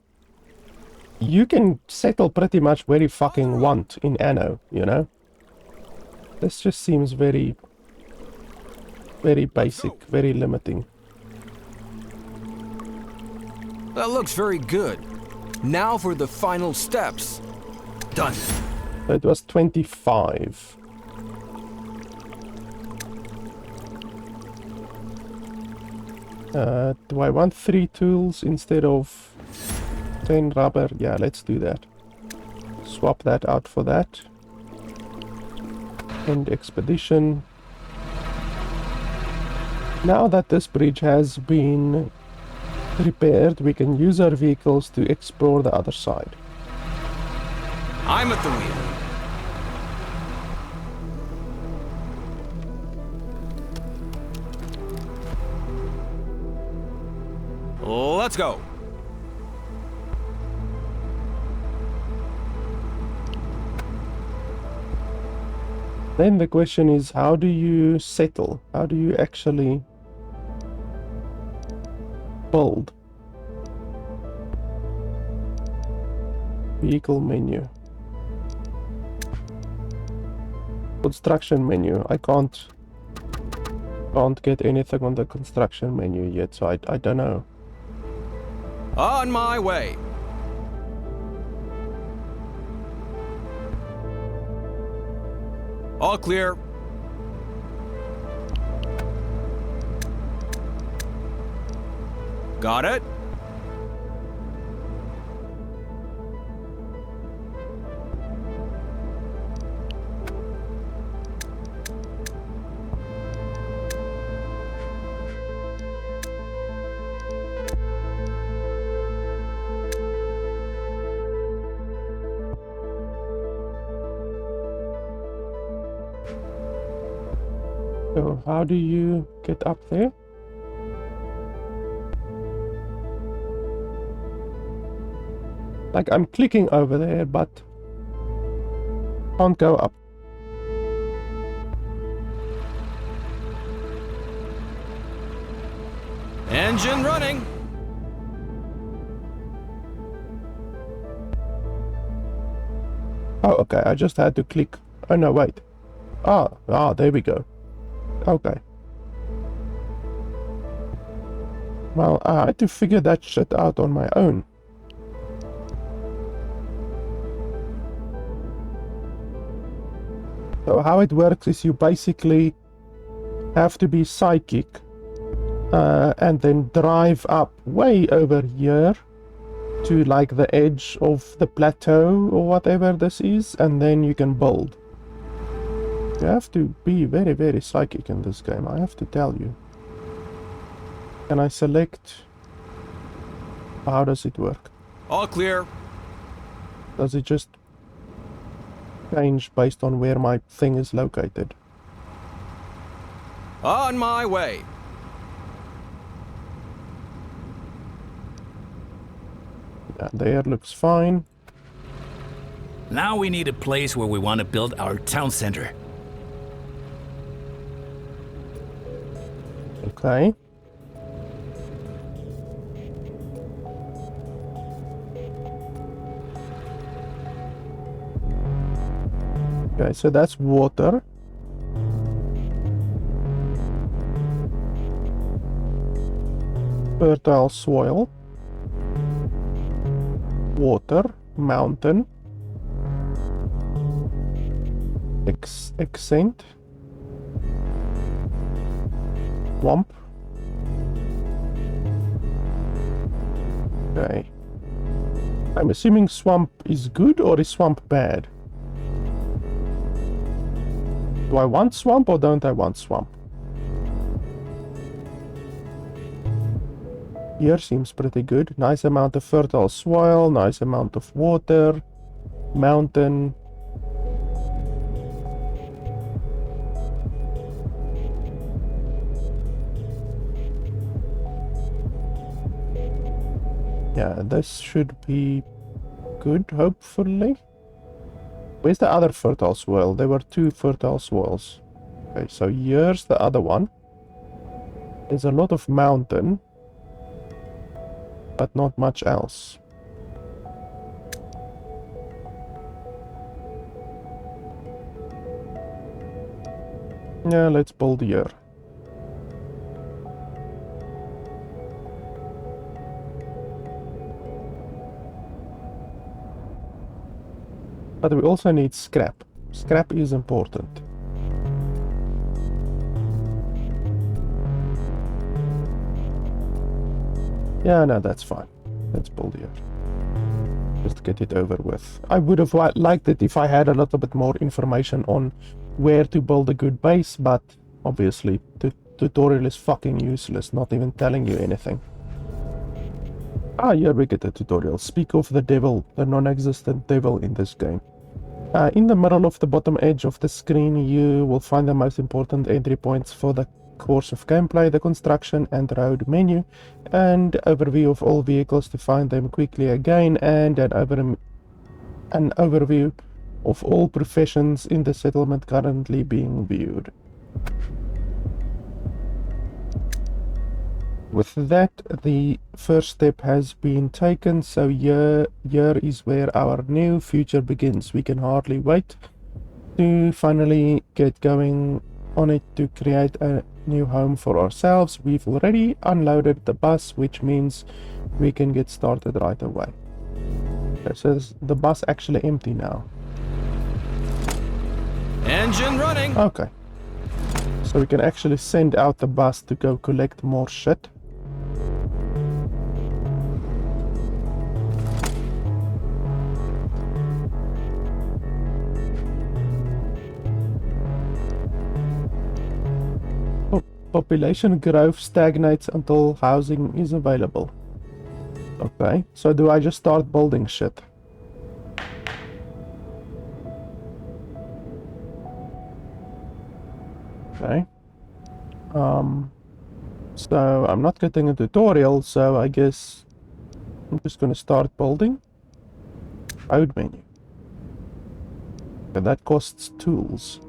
you can settle pretty much where you fucking want in ANNO, you know? This just seems very basic, very limiting. That looks very good. Now for the final steps. Done. So it was 25. Do I want 3 tools instead of 10 rubber? Yeah, let's do that. Swap that out for that. End expedition. Now that this bridge has been repaired, we can use our vehicles to explore the other side. I'm at the wheel. Let's go. Then the question is, how do you settle? How do you actually build? Vehicle menu. Construction menu. I can't get anything on the construction menu yet, so I don't know. On my way. All clear. Got it. So how do you get up there? Like, I'm clicking over there, but can't go up. Engine running. Oh, okay, I just had to click. Oh, no, wait. Ah, there we go. Okay. Well, I had to figure that shit out on my own. So how it works is you basically have to be psychic and then drive up way over here to like the edge of the plateau or whatever this is, and then you can build. You have to be very, very psychic in this game, I have to tell you. Can I select? How does it work? All clear. Does it just change based on where my thing is located? On my way. Yeah, there looks fine. Now we need a place where we want to build our town center. Okay. Okay, so that's water. Fertile soil. Water. Mountain. Accent. Swamp. Okay. I'm assuming swamp is good, or is swamp bad? Do I want swamp or don't I want swamp? Here seems pretty good. Nice amount of fertile soil, nice amount of water, mountain. Yeah, this should be good, hopefully. Where's the other fertile soil? There were 2 fertile soils. Okay, so here's the other one. There's a lot of mountain, but not much else. Yeah, let's build here. But we also need scrap. Scrap is important. Yeah, no, that's fine. Let's build here. Just get it over with. I would have liked it if I had a little bit more information on where to build a good base, but obviously the tutorial is fucking useless, not even telling you anything. Ah, here we get the tutorial. Speak of the devil, the non-existent devil in this game. In the middle of the bottom edge of the screen, you will find the most important entry points for the course of gameplay, the construction and road menu, and overview of all vehicles to find them quickly again, and an overview of all professions in the settlement currently being viewed. With that, the first step has been taken, so here is where our new future begins. We can hardly wait to finally get going on it to create a new home for ourselves. We've already unloaded the bus, which means we can get started right away. Okay, so is the bus actually empty now? Engine running! Okay. So we can actually send out the bus to go collect more shit. Population growth stagnates until housing is available. Okay, so do I just start building shit? Okay. So I'm not getting a tutorial, so I guess I'm just gonna start building. Road menu. Okay, that costs tools.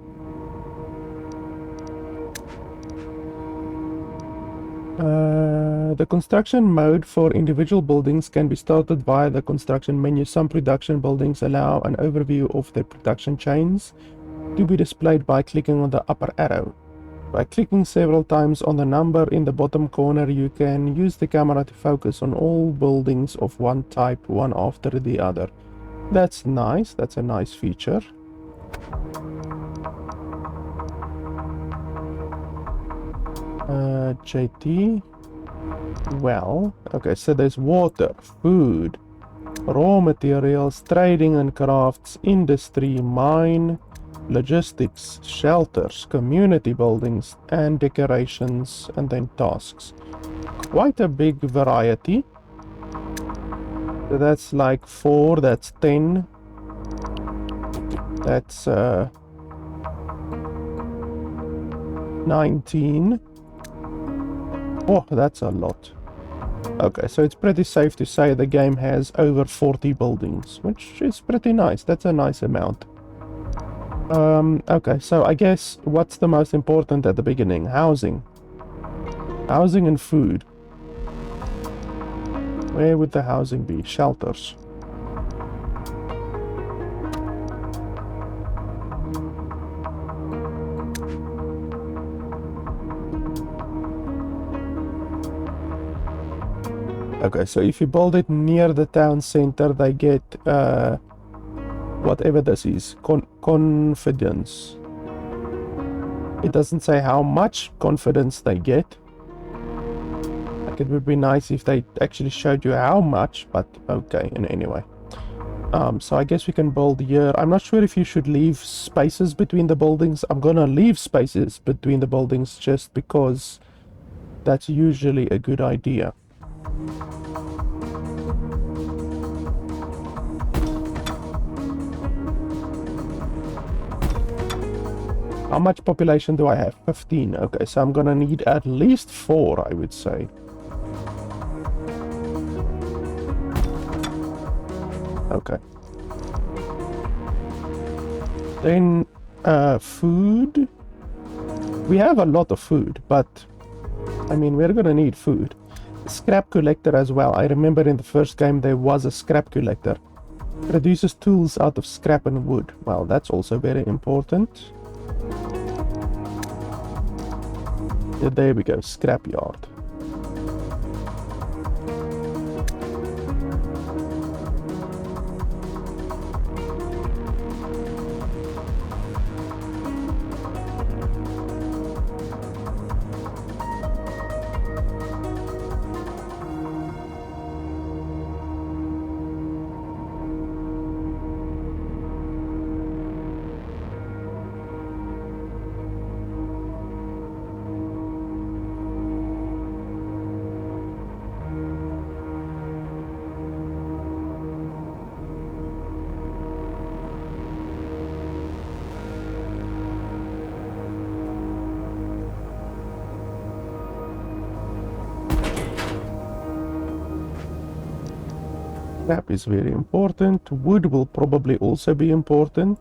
The construction mode for individual buildings can be started via the construction menu. Some production buildings allow an overview of their production chains to be displayed by clicking on the upper arrow. By clicking several times on the number in the bottom corner, you can use the camera to focus on all buildings of one type, one after the other. That's nice. That's a nice feature. JT. Well, okay, so there's water, food, raw materials, trading and crafts, industry, mine, logistics, shelters, community buildings, and decorations, and then tasks. Quite a big variety. So that's like 4, that's 10. That's 19. Oh, that's a lot. Okay, so it's pretty safe to say the game has over 40 buildings, which is pretty nice. That's a nice amount. Okay, so I guess what's the most important at the beginning? Housing. Housing and food. Where would the housing be? Shelters. Okay, so if you build it near the town center, they get whatever this is, confidence. It doesn't say how much confidence they get. Like, it would be nice if they actually showed you how much, but okay, and anyway. So I guess we can build here. I'm not sure if you should leave spaces between the buildings. I'm gonna leave spaces between the buildings just because that's usually a good idea. How much population do I have? 15. Okay, so I'm gonna need at least 4, I would say. Okay. Then, food. We have a lot of food, but I mean, we're gonna need food. Scrap collector as well. I remember in the first game there was a scrap collector. Produces tools out of scrap and wood. Well, that's also very important. Yeah, there we go, scrapyard. Scrap is very important. Wood will probably also be important.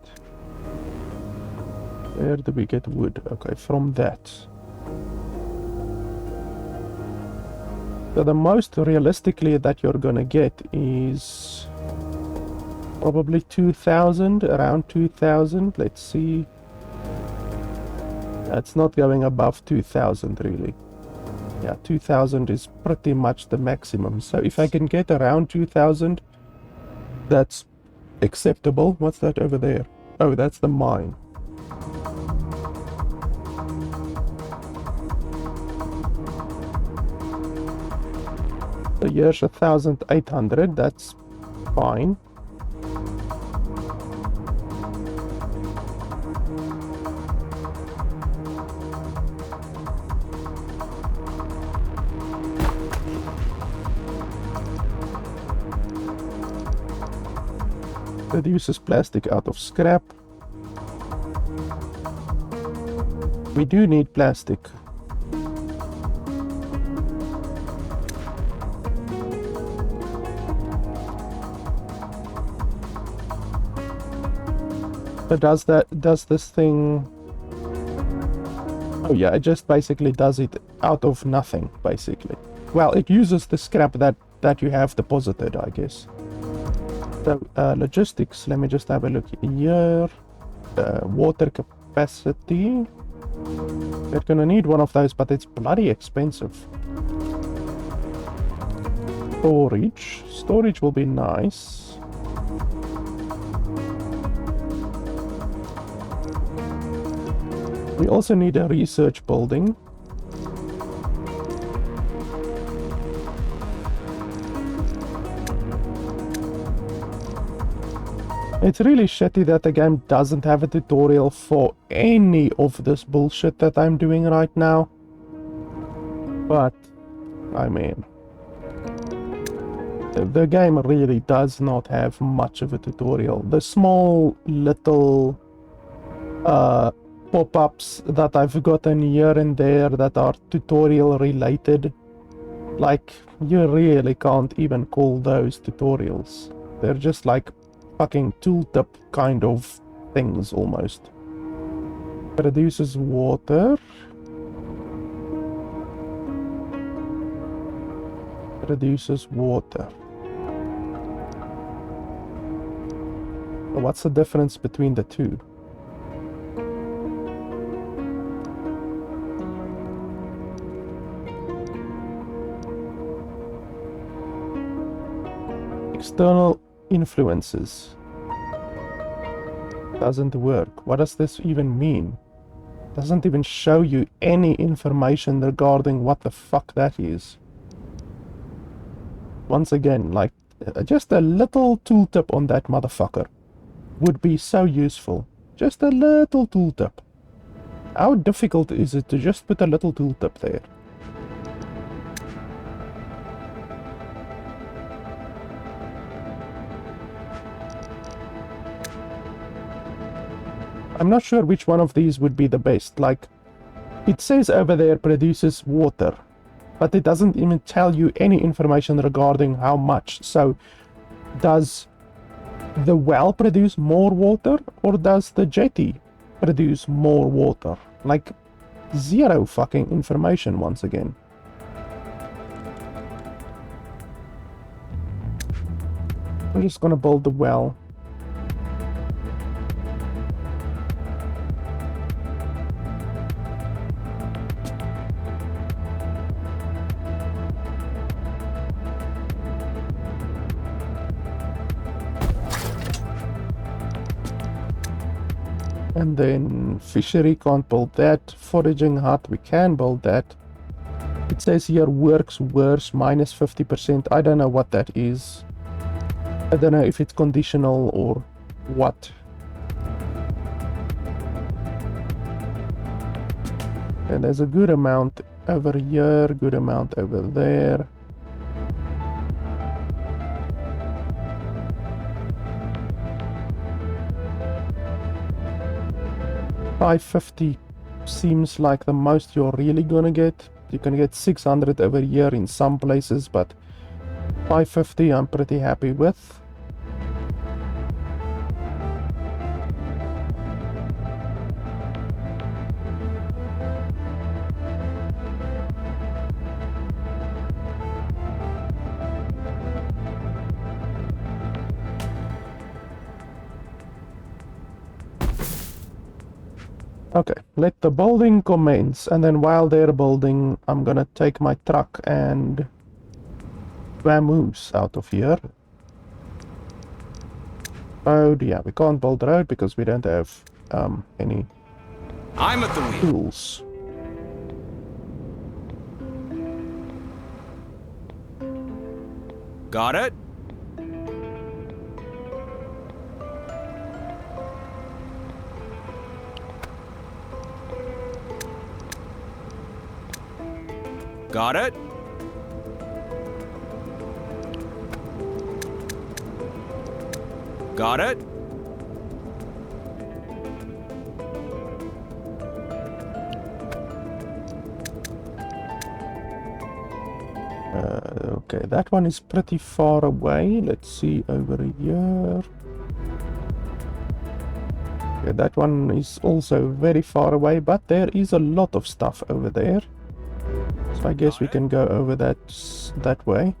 Where do we get wood? Okay, from that. So the most realistically that you're gonna get is probably 2000, around 2000. Let's see. It's not going above 2000 really. Yeah, 2000 is pretty much the maximum. So if I can get around 2000, that's acceptable. What's that over there? Oh, that's the mine. So here's 1800, that's fine. Reduces plastic out of scrap. We do need plastic. But does this thing... Oh yeah, it just basically does it out of nothing, basically. Well, it uses the scrap that you have deposited, I guess. So, logistics, let me just have a look here. Water capacity. We're gonna need one of those, but it's bloody expensive. Storage. Storage will be nice. We also need a research building. It's really shitty that the game doesn't have a tutorial for any of this bullshit that I'm doing right now. But, I mean, the game really does not have much of a tutorial. The small little pop-ups that I've gotten here and there that are tutorial related, like, you really can't even call those tutorials. They're just like fucking tooltip kind of things almost. Reduces water. Reduces water. What's the difference between the two? External influences. Doesn't work. What does this even mean? Doesn't even show you any information regarding what the fuck that is. Once again, like, just a little tooltip on that motherfucker would be so useful. Just a little tooltip. How difficult is it to just put a little tooltip there? I'm not sure which one of these would be the best. Like, it says over there produces water, but it doesn't even tell you any information regarding how much. So, does the well produce more water, or does the jetty produce more water? Like, zero fucking information once again. I'm just gonna build the well. And then fishery can't build that. Foraging hut, we can build that. It says here works worse, minus 50%. I don't know what that is. I don't know if it's conditional or what. And there's a good amount over here, good amount over there. $550 seems like the most you're really gonna get. You can get 600 over here in some places, but $550 I'm pretty happy with. Okay, let the building commence, and then while they're building, I'm gonna take my truck and vamoose out of here. Road, yeah, we can't build the road because we don't have any I'm at the wheel. tools. Got it? Got it? Got it? Okay, that one is pretty far away. Let's see over here. Okay, that one is also very far away, but there is a lot of stuff over there. So I guess we can go over that way.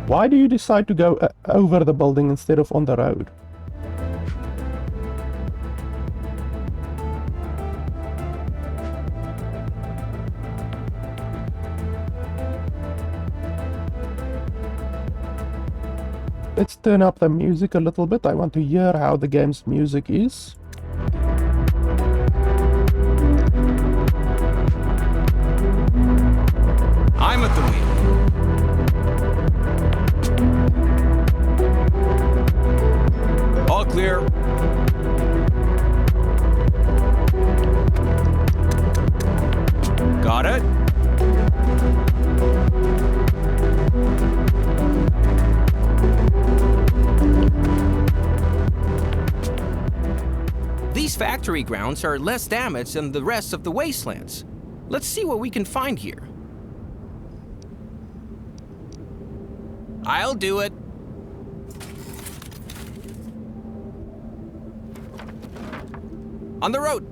Why do you decide to go over the building instead of on the road? Let's turn up the music a little bit. I want to hear how the game's music is. I'm at the wheel. All clear. Got it? These factory grounds are less damaged than the rest of the wastelands. Let's see what we can find here. I'll do it. On the road.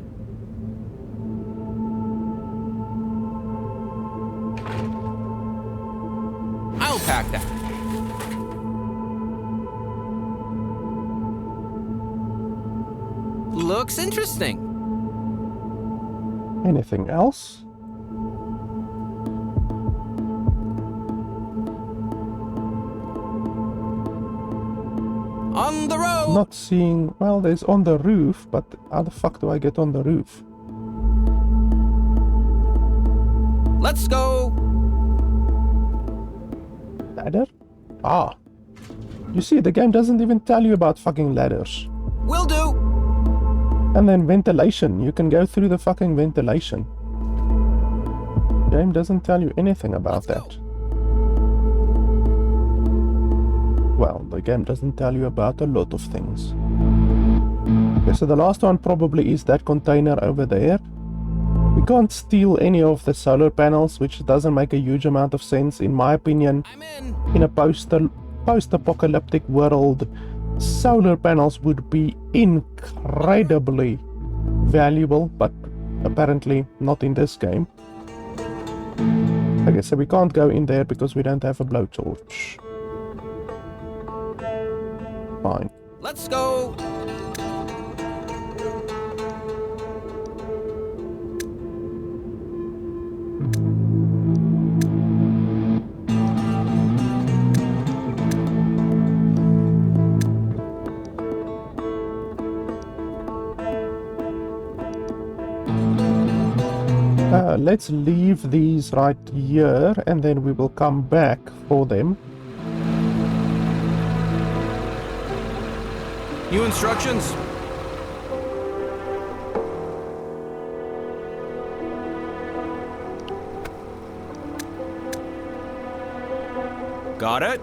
I'll pack that. Looks interesting. Anything else? On the road! Not seeing... Well, there's on the roof, but how the fuck do I get on the roof? Let's go! Ladder? Ah. You see, the game doesn't even tell you about fucking ladders. Will do! And then ventilation. You can go through the fucking ventilation. Game doesn't tell you anything about that. Well, the game doesn't tell you about a lot of things. Okay, so the last one probably is that container over there. We can't steal any of the solar panels, which doesn't make a huge amount of sense, in my opinion. I'm in! In a post-apocalyptic world, solar panels would be incredibly valuable, but apparently not in this game. Okay, so we can't go in there because we don't have a blowtorch. Fine. Let's go! Let's leave these right here and then we will come back for them. New instructions? Got it?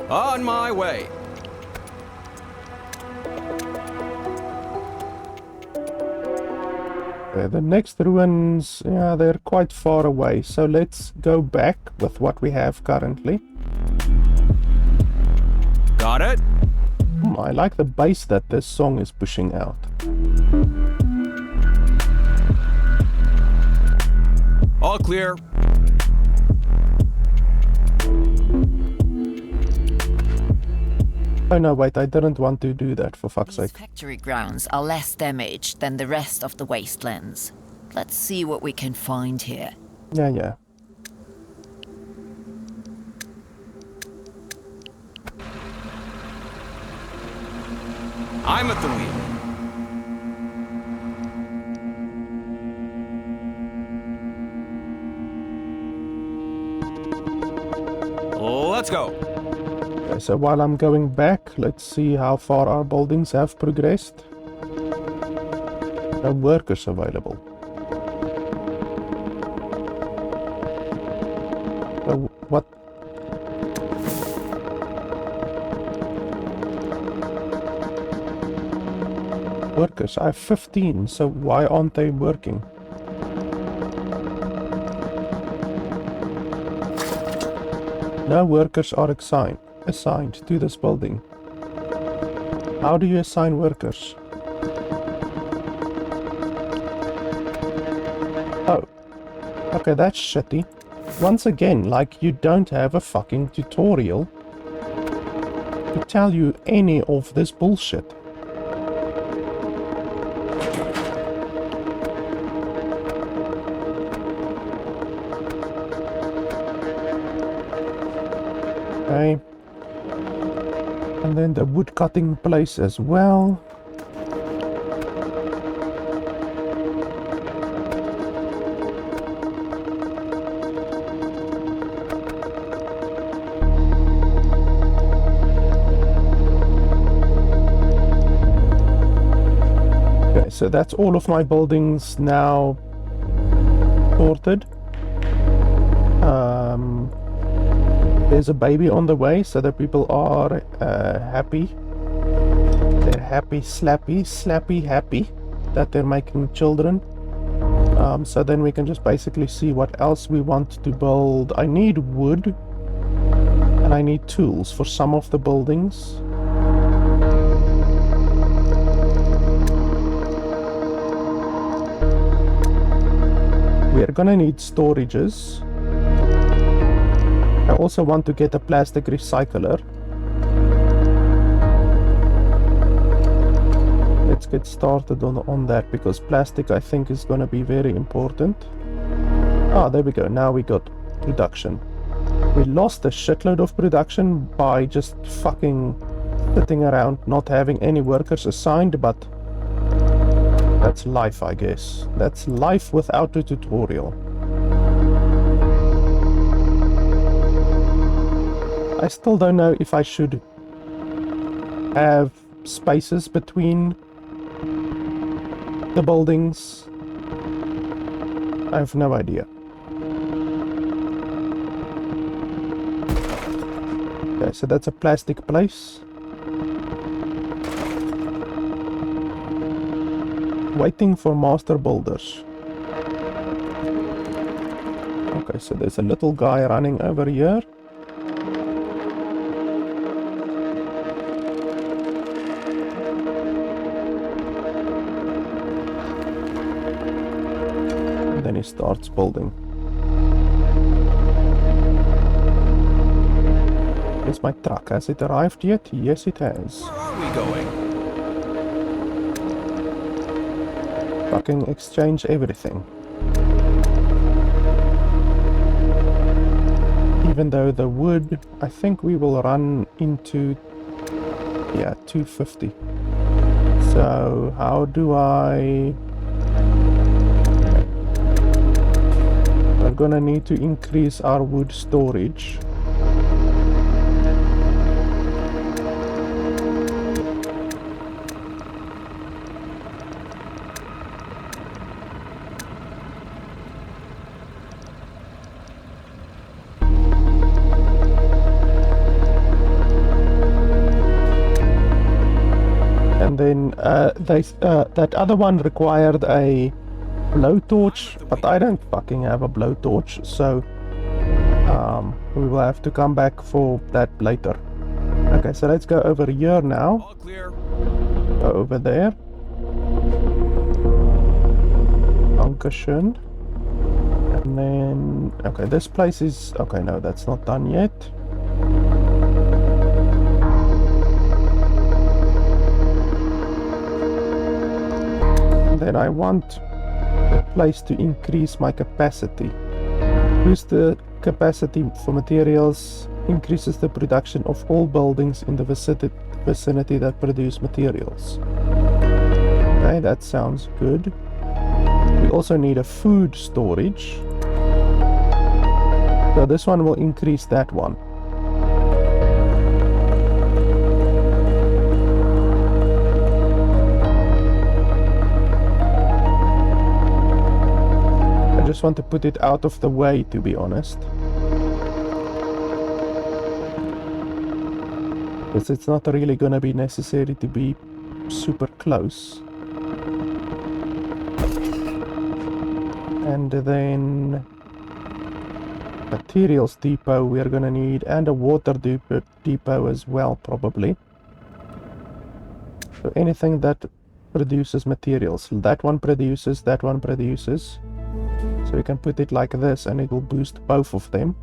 On my way. The next ruins, yeah, they're quite far away, so let's go back with what we have currently. Got it? I like the bass that this song is pushing out. All clear. Oh no, wait, I didn't want to do that, for fuck's These sake. factory grounds are less damaged than the rest of the wastelands. Let's see what we can find here. Yeah. I'm at the wheel. Let's go. Okay, so while I'm going back, let's see how far our buildings have progressed. No workers available. What? Workers, I have 15, so why aren't they working? No workers are assigned to this building. How do you assign workers? Oh. Okay, that's shitty. Once again, like, you don't have a fucking tutorial to tell you any of this bullshit. Okay. And then the wood cutting place as well. Okay, so that's all of my buildings now sorted. There's a baby on the way, so the people are happy. They're happy, slappy, happy that they're making children. So then we can just basically see what else we want to build. I need wood, and I need tools for some of the buildings. We are gonna need storages. I also want to get a plastic recycler. Let's get started on that, because plastic I think is going to be very important. Ah, there we go. Now we got production. We lost a shitload of production by just fucking sitting around not having any workers assigned, but that's life, I guess. That's life without a tutorial. I still don't know if I should have spaces between the buildings. I have no idea. Okay, so that's a plastic place. Waiting for master builders. Okay, so there's a little guy running over here. And then he starts building. Here's my truck. Has it arrived yet? Yes, it has. Where are we going? Fucking exchange everything. Even though the wood, I think we will run into, yeah, 250. So how do I... We're gonna need to increase our wood storage. And then that other one required a blowtorch, but I don't fucking have a blowtorch, so we will have to come back for that later. Okay, so let's go over here now. All clear. Go over there. Dankeschön. And then, okay, this place is, okay, no, that's not done yet. Then I want a place to increase my capacity. Boost the capacity for materials, increases the production of all buildings in the vicinity that produce materials. Okay, that sounds good. We also need a food storage. So this one will increase that one. I just want to put it out of the way, to be honest. Because it's not really gonna be necessary to be super close. And then materials depot we are gonna need, and a water depot as well, probably. So anything that produces materials. That one produces, that one produces. So we can put it like this and it will boost both of them.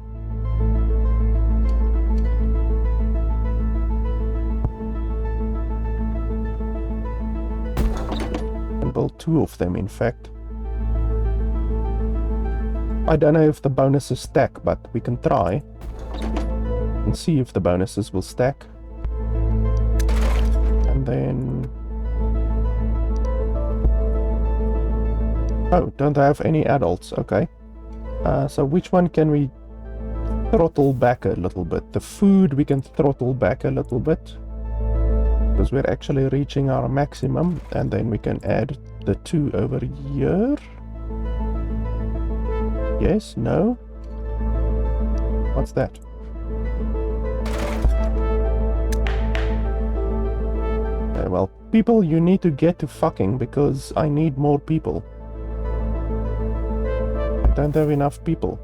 And build two of them, in fact. I don't know if the bonuses stack, but we can try and see if the bonuses will stack. And then... Oh, don't have any adults, okay. So which one can we throttle back a little bit? The food we can throttle back a little bit, because we're actually reaching our maximum, and then we can add the two over here. Yes, no? What's that? Okay, well, people, you need to get to fucking, because I need more people. I don't have enough people.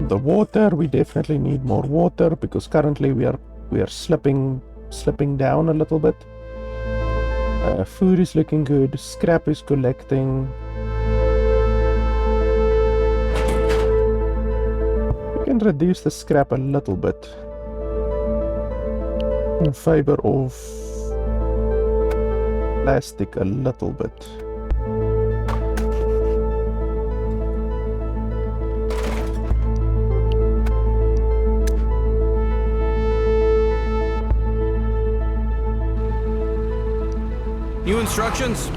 The water, we definitely need more water, because currently we are slipping down a little bit. Food is looking good, scrap is collecting. We can reduce the scrap a little bit in favor of plastic a little bit. New instructions?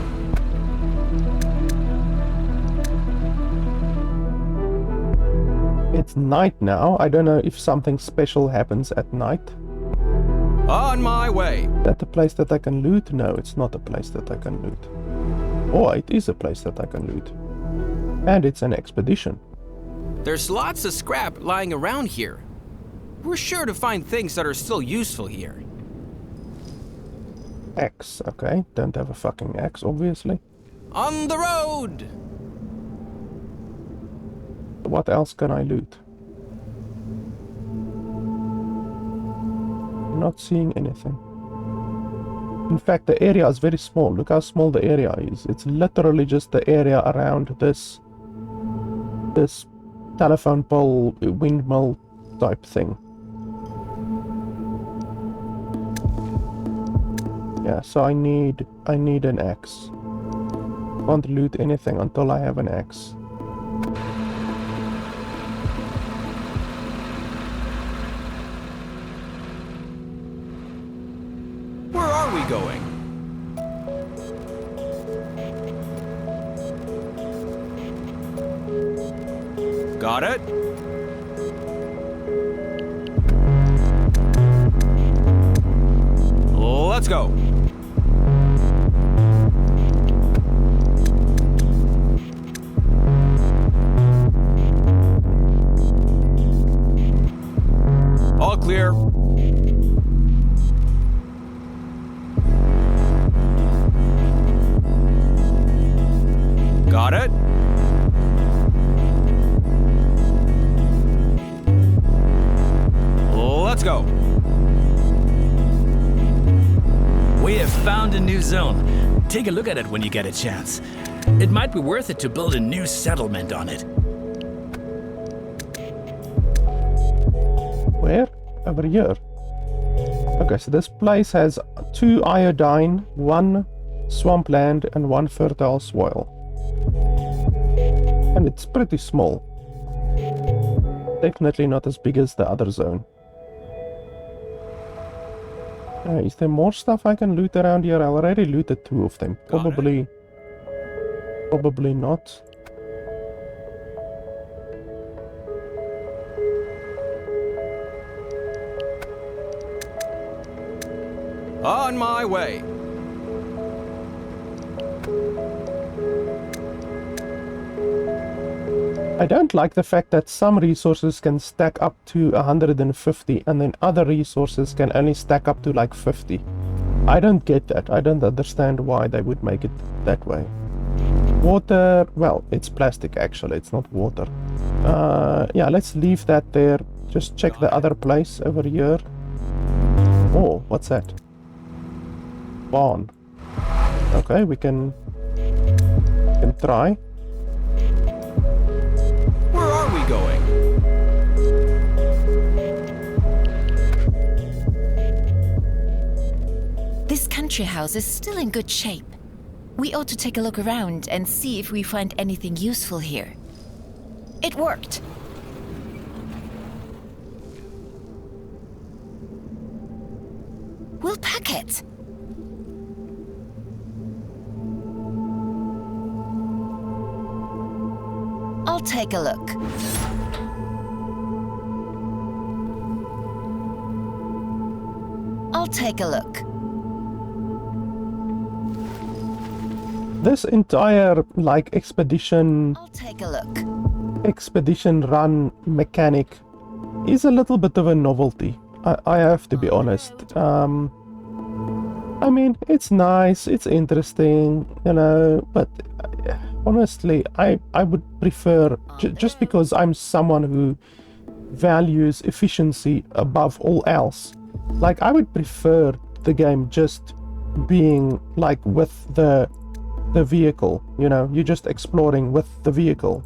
It's night now. I don't know if something special happens at night. On my way. Is that a place that I can loot? No, it's not a place that I can loot. Oh, it is a place that I can loot. And it's an expedition. There's lots of scrap lying around here. We're sure to find things that are still useful here. Axe, okay. Don't have a fucking axe, obviously. On the road! What else can I loot? Not seeing anything. In fact, the area is very small. Look how small the area is. It's literally just the area around this telephone pole windmill type thing. Yeah, so I need an axe. Can't loot anything until I have an axe. Where are we going? Got it? Let's go. All clear. Got it? Let's go. We have found a new zone. Take a look at it when you get a chance. It might be worth it to build a new settlement on it. Where? Over here. Okay, so this place has 2 iodine, 1 swampland, and 1 fertile soil. And it's pretty small. Definitely not as big as the other zone. Is there more stuff I can loot around here? I already looted 2 of them. Probably not. On my way. I don't like the fact that some resources can stack up to 150 and then other resources can only stack up to like 50. I don't get that. I don't understand why they would make it that way. Water, well, it's plastic actually, it's not water. Yeah, let's leave that there. Just check the other place over here. Oh, what's that? Barn. Okay, we can try. Where are we going? This country house is still in good shape. We ought to take a look around and see if we find anything useful here. It worked. We'll pack it. I'll take a look. I'll take a look. This entire like expedition I'll take a look. run mechanic is a little bit of a novelty. I have to be honest. I mean, it's nice, it's interesting, you know, but honestly, I would prefer, just because I'm someone who values efficiency above all else, like I would prefer the game just being like with the vehicle, you know, you're just exploring with the vehicle.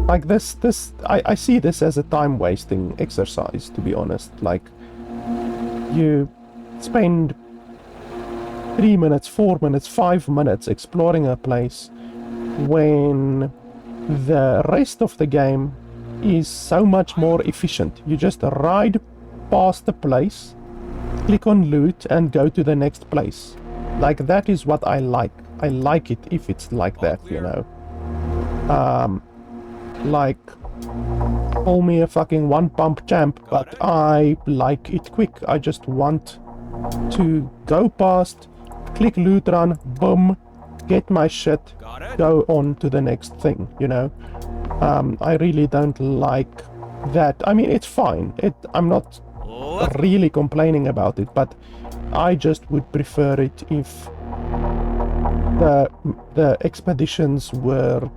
Like this I see this as a time wasting exercise, to be honest. Like you spend 3 minutes, 4 minutes, 5 minutes exploring a place when the rest of the game is so much more efficient. You just ride past the place, click on loot, and go to the next place. Like, that is what I like. I like it if it's like that, you know. Like, call me a fucking one pump champ, but I like it quick. I just want to go past, click loot run, boom, get my shit, go on to the next thing, you know. I really don't like that. I mean, it's fine. I'm not really complaining about it, but I just would prefer it if the expeditions were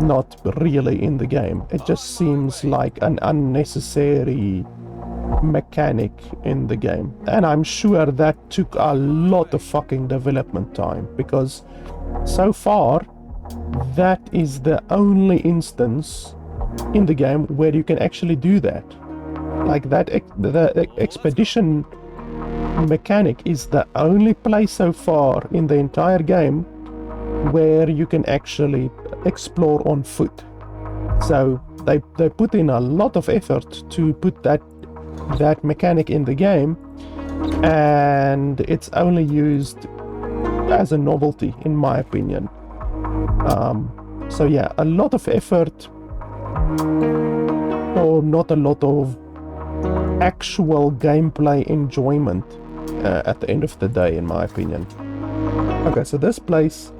not really in the game. It just seems like an unnecessary mechanic in the game, and I'm sure that took a lot of fucking development time, because so far that is the only instance in the game where you can actually do that. Like, that the expedition mechanic is the only place so far in the entire game where you can actually explore on foot. So they put in a lot of effort to put that mechanic in the game, and it's only used as a novelty, in my opinion. So yeah, a lot of effort, or not a lot of actual gameplay enjoyment at the end of the day, in my opinion. Okay, so this place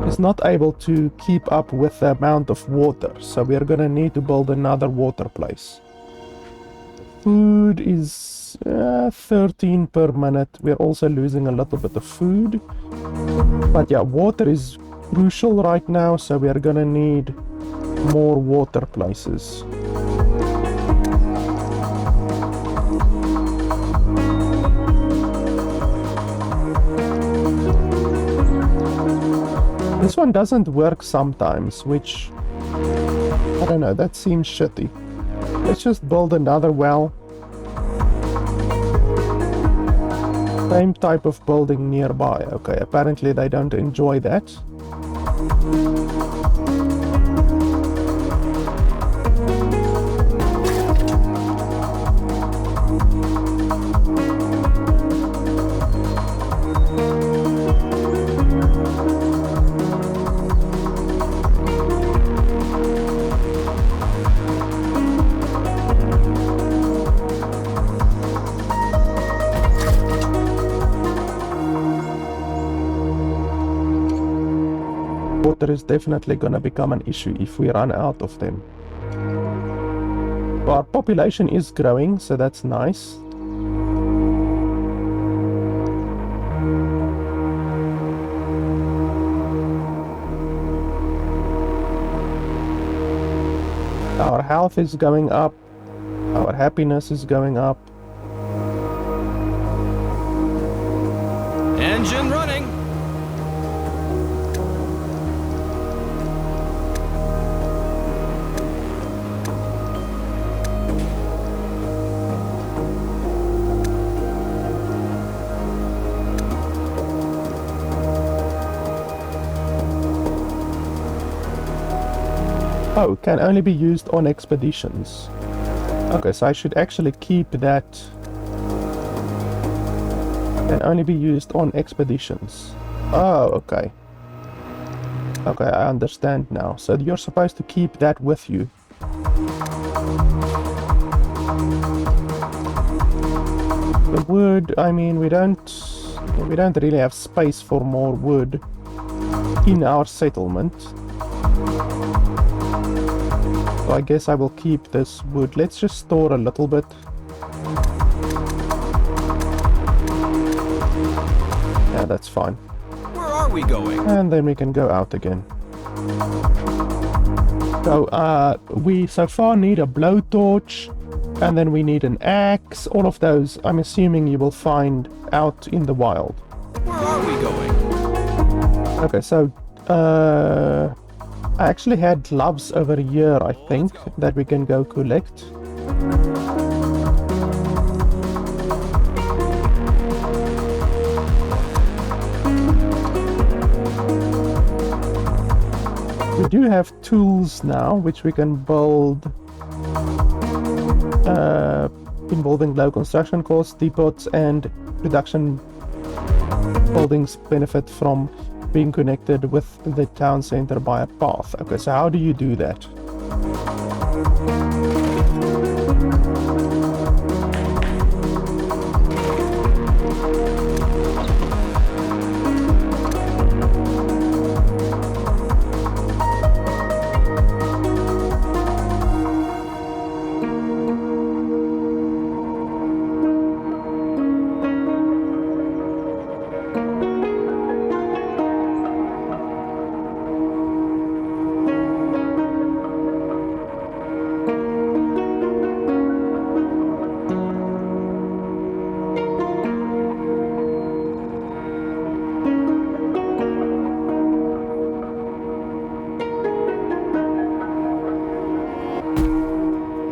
is not able to keep up with the amount of water, so we're gonna need to build another water place. Food is 13 per minute. We're also losing a little bit of food, but yeah, water is crucial right now, so we're gonna need more water places. This one doesn't work sometimes, which, I don't know, that seems shitty. Let's just build another well. Same type of building nearby. Okay, apparently they don't enjoy that. Water is definitely gonna become an issue if we run out of them. Our population is growing, so that's nice. Our health is going up, our happiness is going up. Engine running. Oh, can only be used on expeditions. Okay, so I should actually keep that. Can only be used on expeditions. Oh, okay. Okay, I understand now. So you're supposed to keep that with you. The wood, I mean, we don't really have space for more wood in our settlement. So I guess I will keep this wood. Let's just store a little bit. Yeah, that's fine. Where are we going? And then we can go out again. So we so far need a blowtorch, and then we need an axe. All of those, I'm assuming you will find out in the wild. Where are we going? Okay, so I actually had gloves over here, I think, that we can go collect. we do have tools now which we can build involving low construction costs, depots, and production buildings benefit from being connected with the town center by a path. Okay, so how do you do that?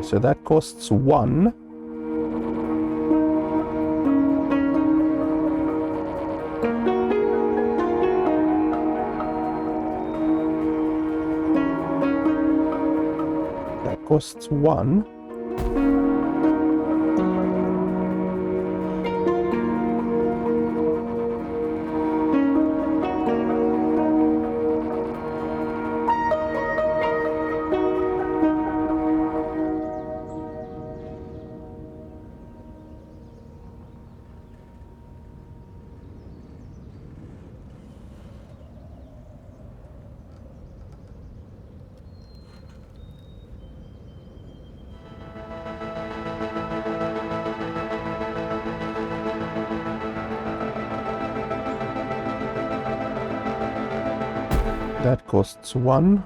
So that costs 1. That costs 1. That costs 1.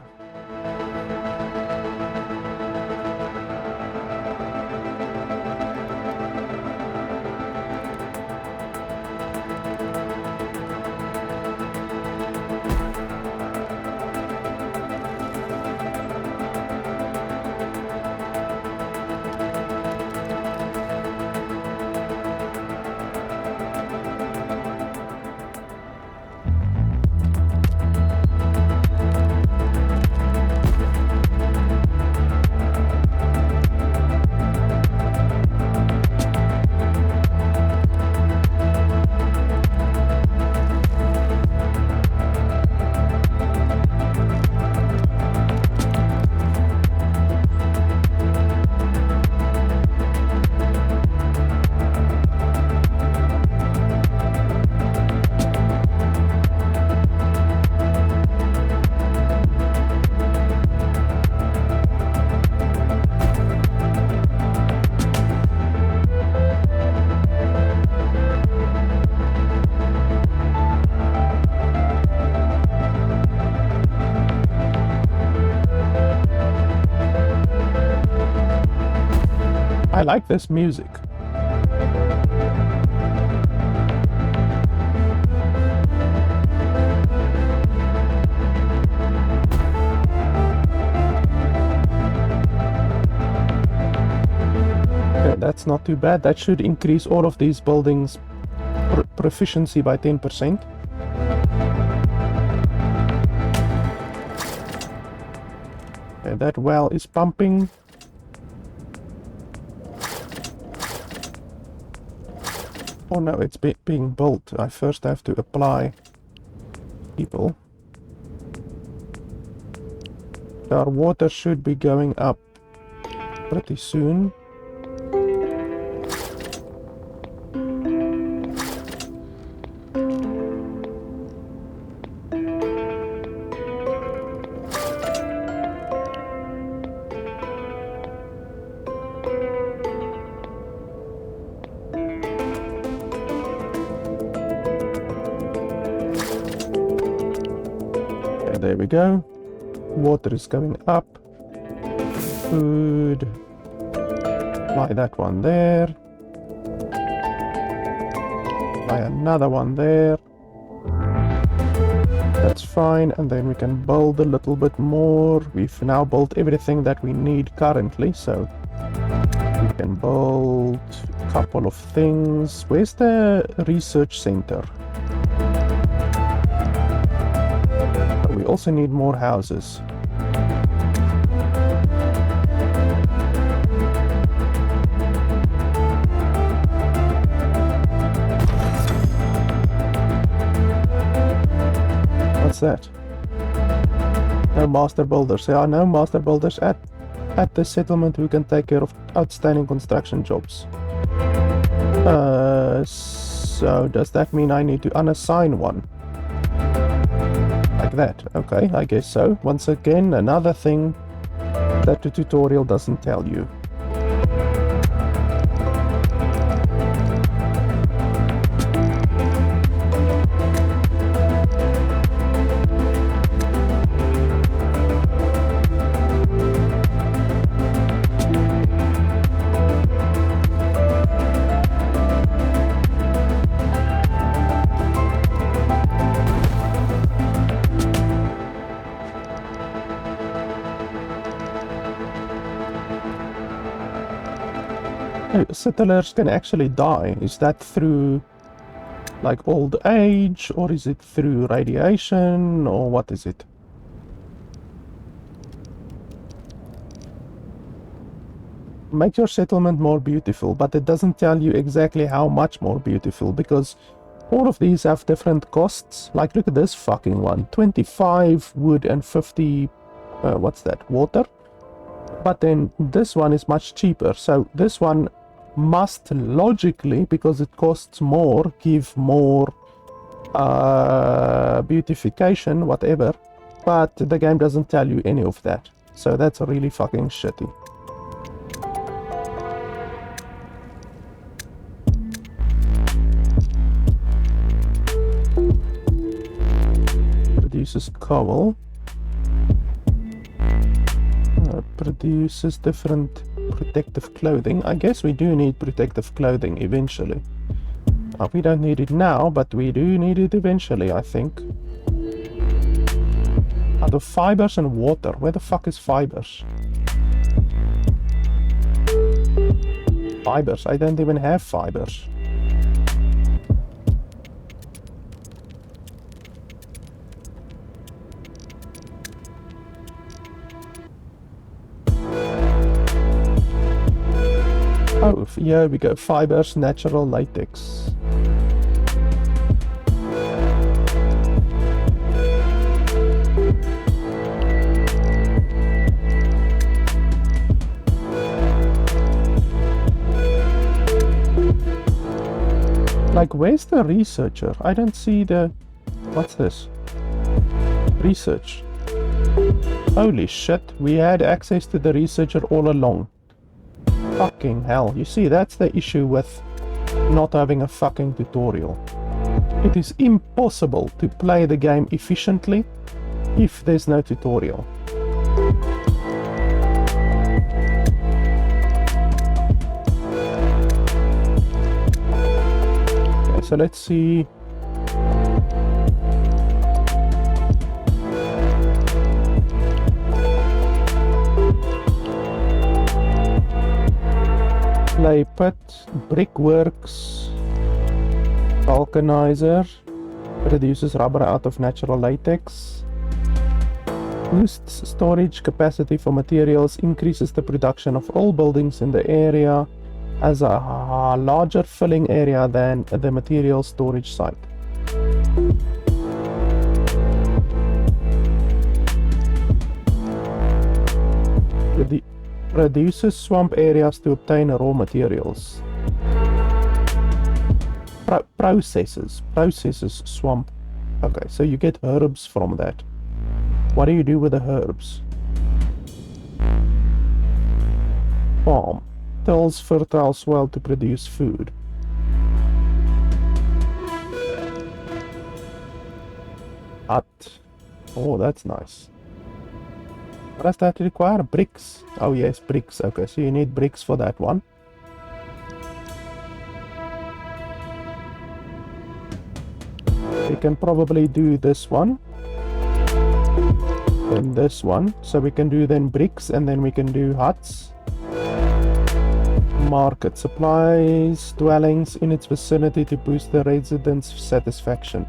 I like this music. Okay, that's not too bad. That should increase all of these buildings' proficiency by 10%. Okay, that well is pumping. Oh no, it's being built. I first have to apply people. Our water should be going up pretty soon. There we go. Water is going up. Food. Apply that one there. Apply another one there. That's fine. And then we can build a little bit more. We've now built everything that we need currently. So we can build a couple of things. Where's the research center? We also need more houses. What's that? No master builders. There are no master builders at the settlement who can take care of outstanding construction jobs. So does that mean I need to unassign one? Like that. Okay, I guess so. Once again, another thing that the tutorial doesn't tell you. Settlers can actually die. Is that through like old age, or is it through radiation, or what is it? Make your settlement more beautiful, but it doesn't tell you exactly how much more beautiful, because all of these have different costs. Like, look at this fucking one. 25 wood and 50 what's that, water? But then this one is much cheaper, so this one must logically, because it costs more, give more beautification, whatever, but the game doesn't tell you any of that, so that's really fucking shitty. Produces coal. Produces different protective clothing. I guess we do need protective clothing eventually. We don't need it now, but we do need it eventually, I think. Out of fibers and water. Where the fuck is fibers? Fibers. I don't even have fibers. Oh, here we go. Fibers, natural latex. Like, where's the researcher? I don't see the... What's this? Research. Holy shit, we had access to the researcher all along. Fucking hell. You see, that's the issue with not having a fucking tutorial. It is impossible to play the game efficiently if there's no tutorial. Okay, so let's see. Clay pit, brickworks, vulcanizer, produces rubber out of natural latex, boosts storage capacity for materials, increases the production of all buildings in the area, has a larger filling area than the material storage site. Reduces swamp areas to obtain raw materials. Processes swamp. Okay, so you get herbs from that. What do you do with the herbs? Farm. Tills fertile soil to produce food. Hut. Oh, that's nice. What does that require? Bricks. Oh yes, bricks. Okay, so you need bricks for that one. We can probably do this one. And this one. So we can do then bricks, and then we can do huts. Market. Supplies dwellings in its vicinity to boost the residents' satisfaction.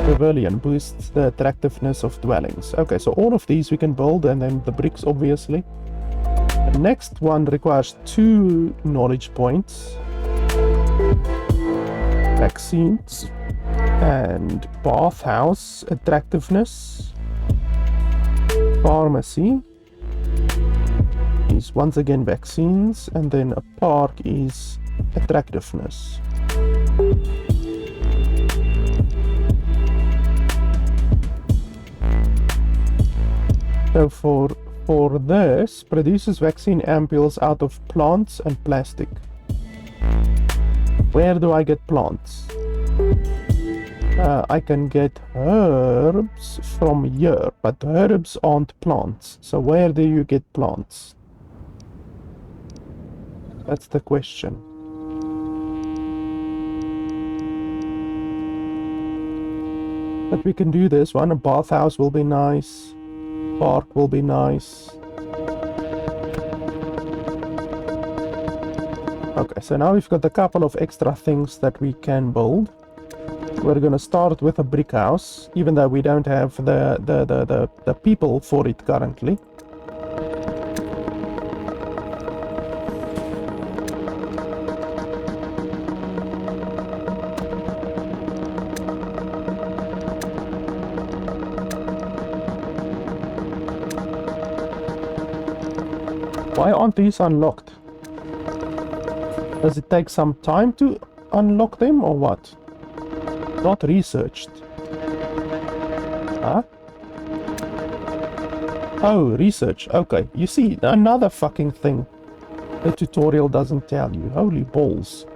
Pavilion boosts the attractiveness of dwellings. Okay, so all of these we can build, and then the bricks obviously. The next one requires 2 knowledge points. Vaccines. And bathhouse, attractiveness. Pharmacy is once again vaccines, and then a park is attractiveness. So for this, produces vaccine ampules out of plants and plastic. Where do I get plants? I can get herbs from here, but herbs aren't plants. So where do you get plants? That's the question. But we can do this one. A bathhouse will be nice. Park will be nice. Okay, so now we've got a couple of extra things that we can build. We're gonna start with a brick house, even though we don't have the people for it currently. Why aren't these unlocked? Does it take some time to unlock them or what? Not researched. Huh? Oh, research. Okay, you see, another fucking thing the tutorial doesn't tell you. Holy balls.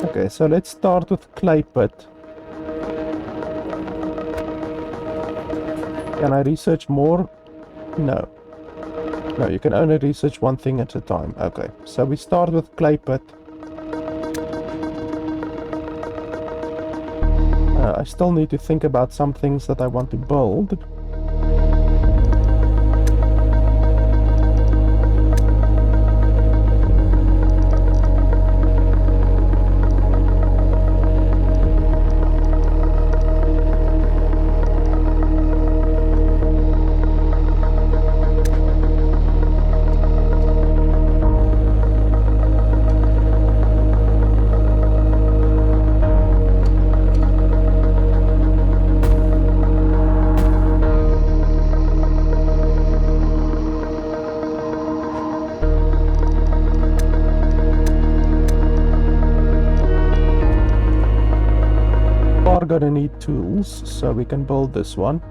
Okay, so let's start with clay pit. Can I research more? No. No, you can only research one thing at a time. Okay, so we start with clay pit. I still need to think about some things that I want to build. Gonna need tools, so we can build this one.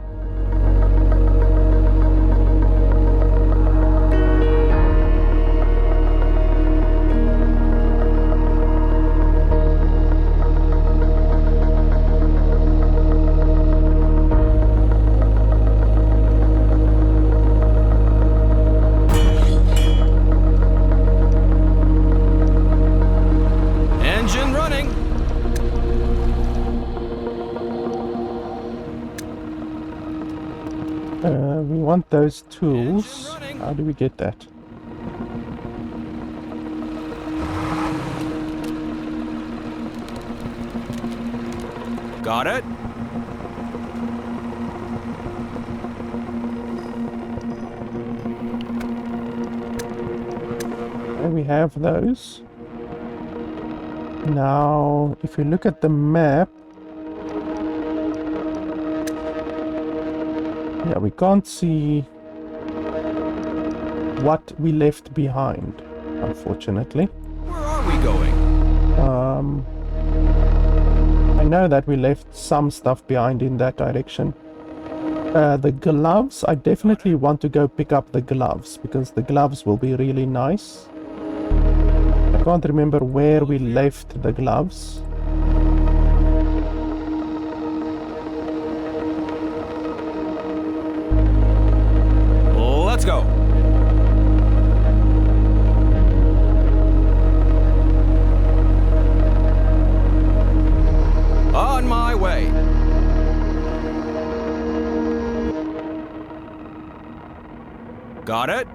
Engine running. We want those tools. How do we get that? Got it? And we have those. Now, if you look at the map, yeah, we can't see what we left behind, unfortunately. Where are we going? I know that we left some stuff behind in that direction. The gloves, I definitely want to go pick up the gloves, because the gloves will be really nice. I can't remember where we left the gloves. Let's go. On my way. Got it?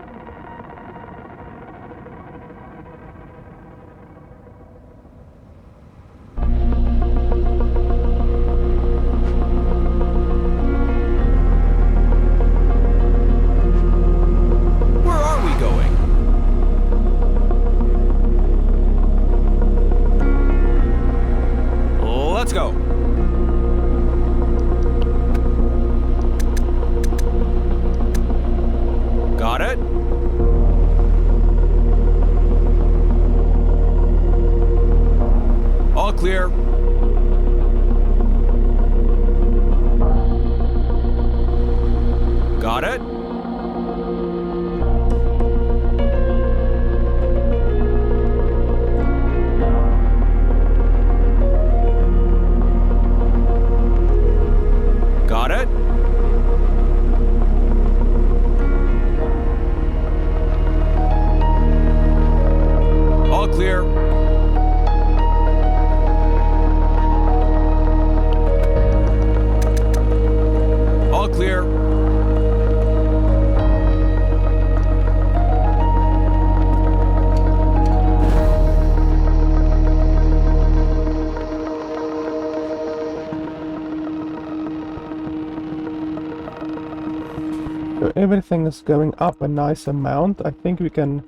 So everything is going up a nice amount. I think we can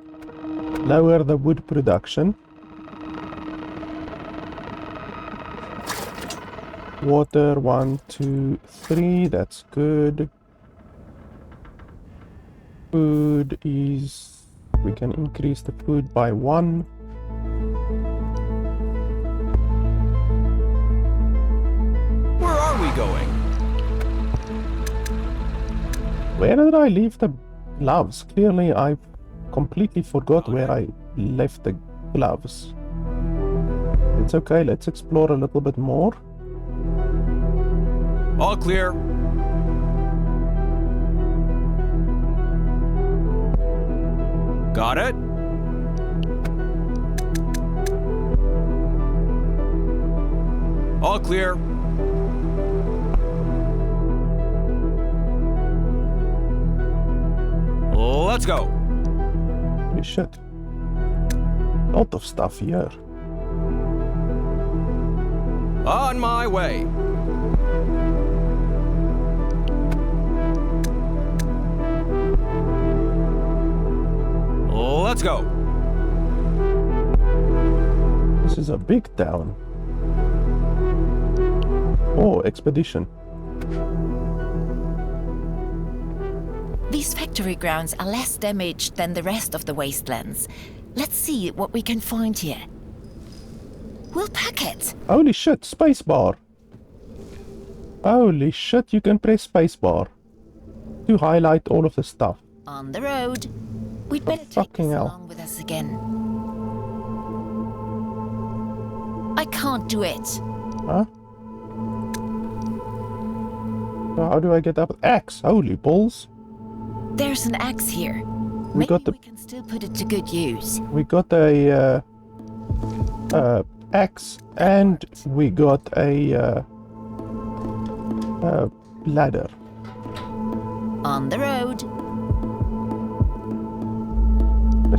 lower the wood production. Water 1, 2, 3, that's good. Food is... we can increase the food by 1. Where are we going? Where did I leave the gloves? Clearly I completely forgot where I left the gloves. It's okay, let's explore a little bit more. All clear. Got it? All clear. Let's go. Holy shit. Lot of stuff here. On my way. Let's go. This is a big town. Oh, expedition. These factory grounds are less damaged than the rest of the wastelands. Let's see what we can find here. We'll pack it. Holy shit, spacebar. Holy shit, you can press spacebar to highlight all of the stuff. On the road. We'd better take fucking this hell. along with us again. I can't do it. Huh? So how do I get up? Axe, holy balls. There's an axe here. We Maybe got the- we can still put it to good use. We got a axe and we got a ladder. On the road.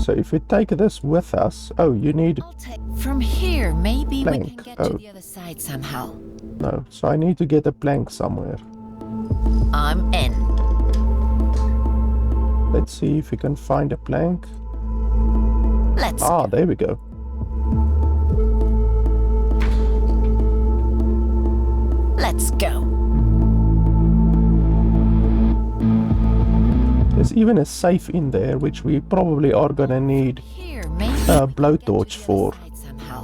So if we take this with us, oh, you need, I'll take from here. Maybe we can Plank. get Oh. to the other side somehow. no, so I need to get a plank somewhere. I'm in. Let's see if we can find a plank. Let's Ah, go. there we go. Let's go. There's even a safe in there, which we probably are gonna need Here, maybe a we can get to blowtorch the for. other side somehow.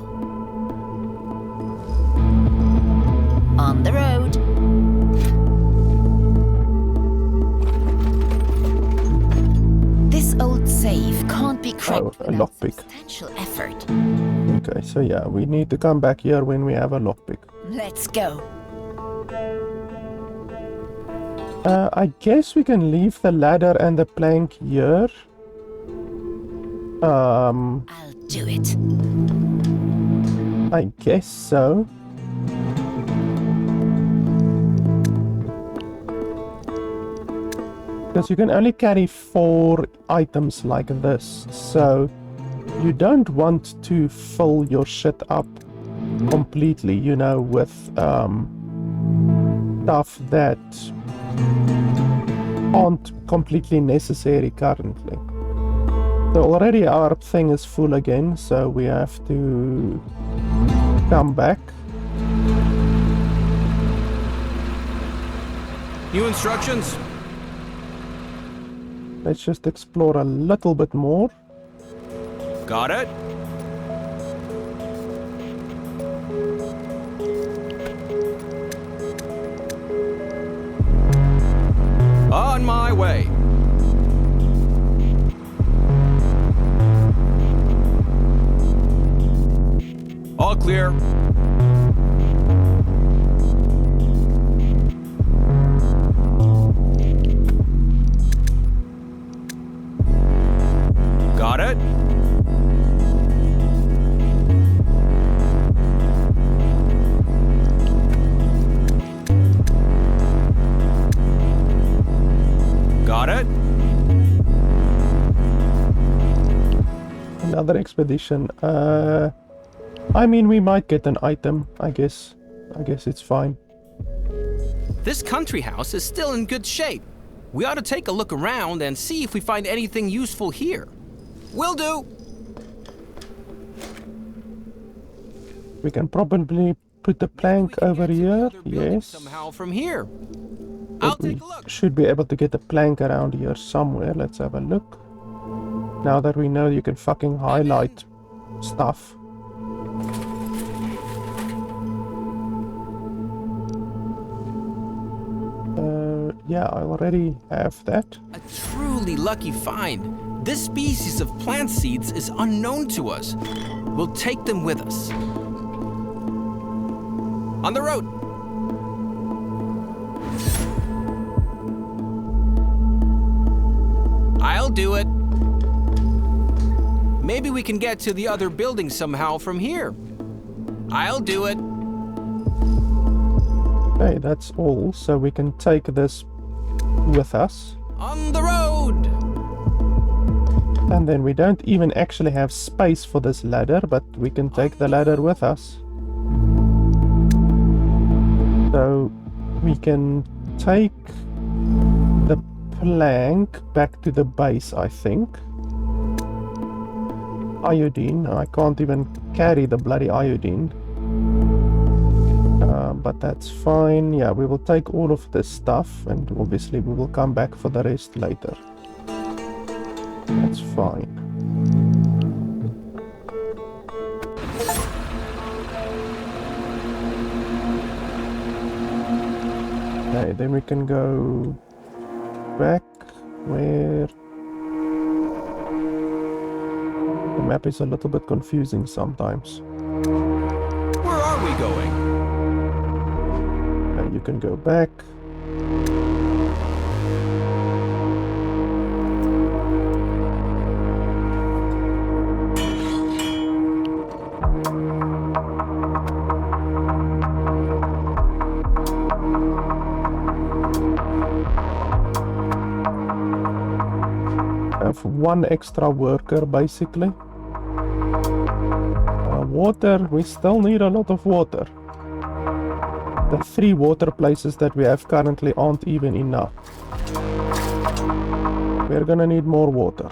On the road. This old safe can't be cracked a without lockpick. substantial effort. Okay, so yeah, we need to come back here when we have a lockpick. Let's go. I guess we can leave the ladder and the plank here. I'll do it. I guess so. Because you can only carry 4 items like this, so you don't want to fill your shit up completely, you know, with stuff that aren't completely necessary currently. So already our thing is full again, so we have to come back. New instructions? Let's just explore a little bit more. Got it? On my way. All clear. Got it? Got it? Another expedition. I mean, we might get an item, I guess. I guess it's fine. This country house is still in good shape. We ought to take a look around and see if we find anything useful here. Will do! We can probably put the plank over here. Yes. Somehow from here. I'll But we take a look. should be able to get the plank around here somewhere. Let's have a look. Now that we know you can fucking highlight stuff. Yeah, I already have that. A truly lucky find. This species of plant seeds is unknown to us. We'll take them with us. On the road! I'll do it. Maybe we can get to the other building somehow from here. I'll do it. Okay, that's all. So we can take this with us. On the road! And then we don't even actually have space for this ladder, but we can take the ladder with us. So we can take the plank back to the base, I think. Iodine. I can't even carry the bloody iodine. But that's fine. Yeah, we will take all of this stuff, and obviously we will come back for the rest later. That's fine. Okay, then we can go back where the map is a little bit confusing sometimes. Where are we going? Okay, you can go back. Have one extra worker basically. Water, we still need a lot of water. The 3 water places that we have currently aren't even enough. We're gonna need more water.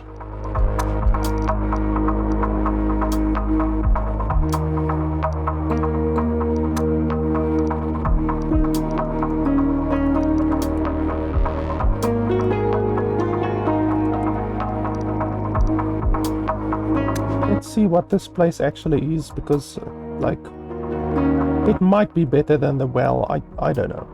Let's see what this place actually is, because like it might be better than the well. I don't know.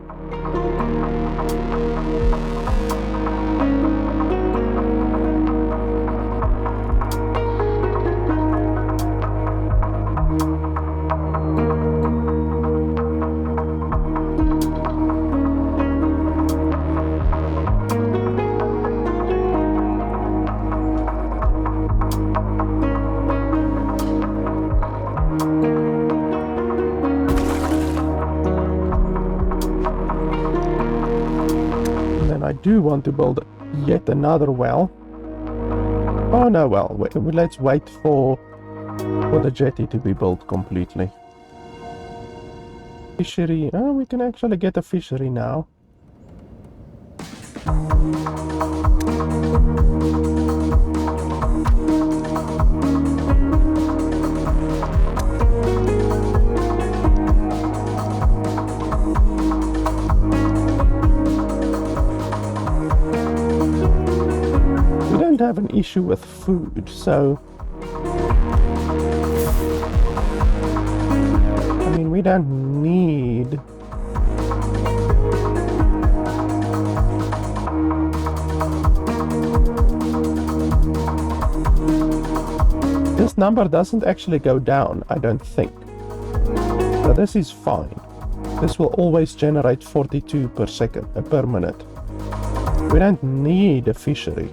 I do want to build yet another well. Oh no, well, let's wait for the jetty to be built completely. Fishery. Oh, we can actually get a fishery now. Have an issue with food, so I mean, we don't need this number doesn't actually go down, I don't think. So this is fine. This will always generate 42 per second, per minute. We don't need a fishery.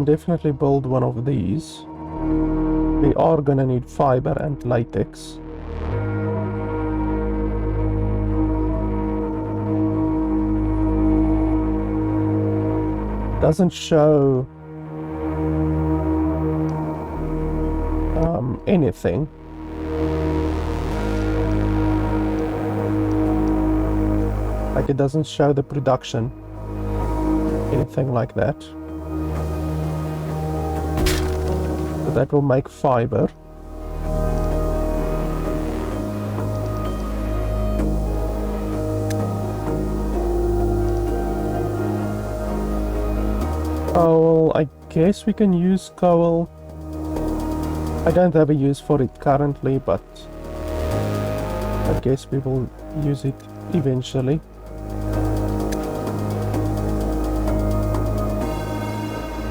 Definitely build one of these. We are gonna need fiber and latex. doesn't show anything. Like, it doesn't show the production, anything like that. So that will make fiber. Coal, I guess we can use coal. I don't have a use for it currently, but I guess we will use it eventually.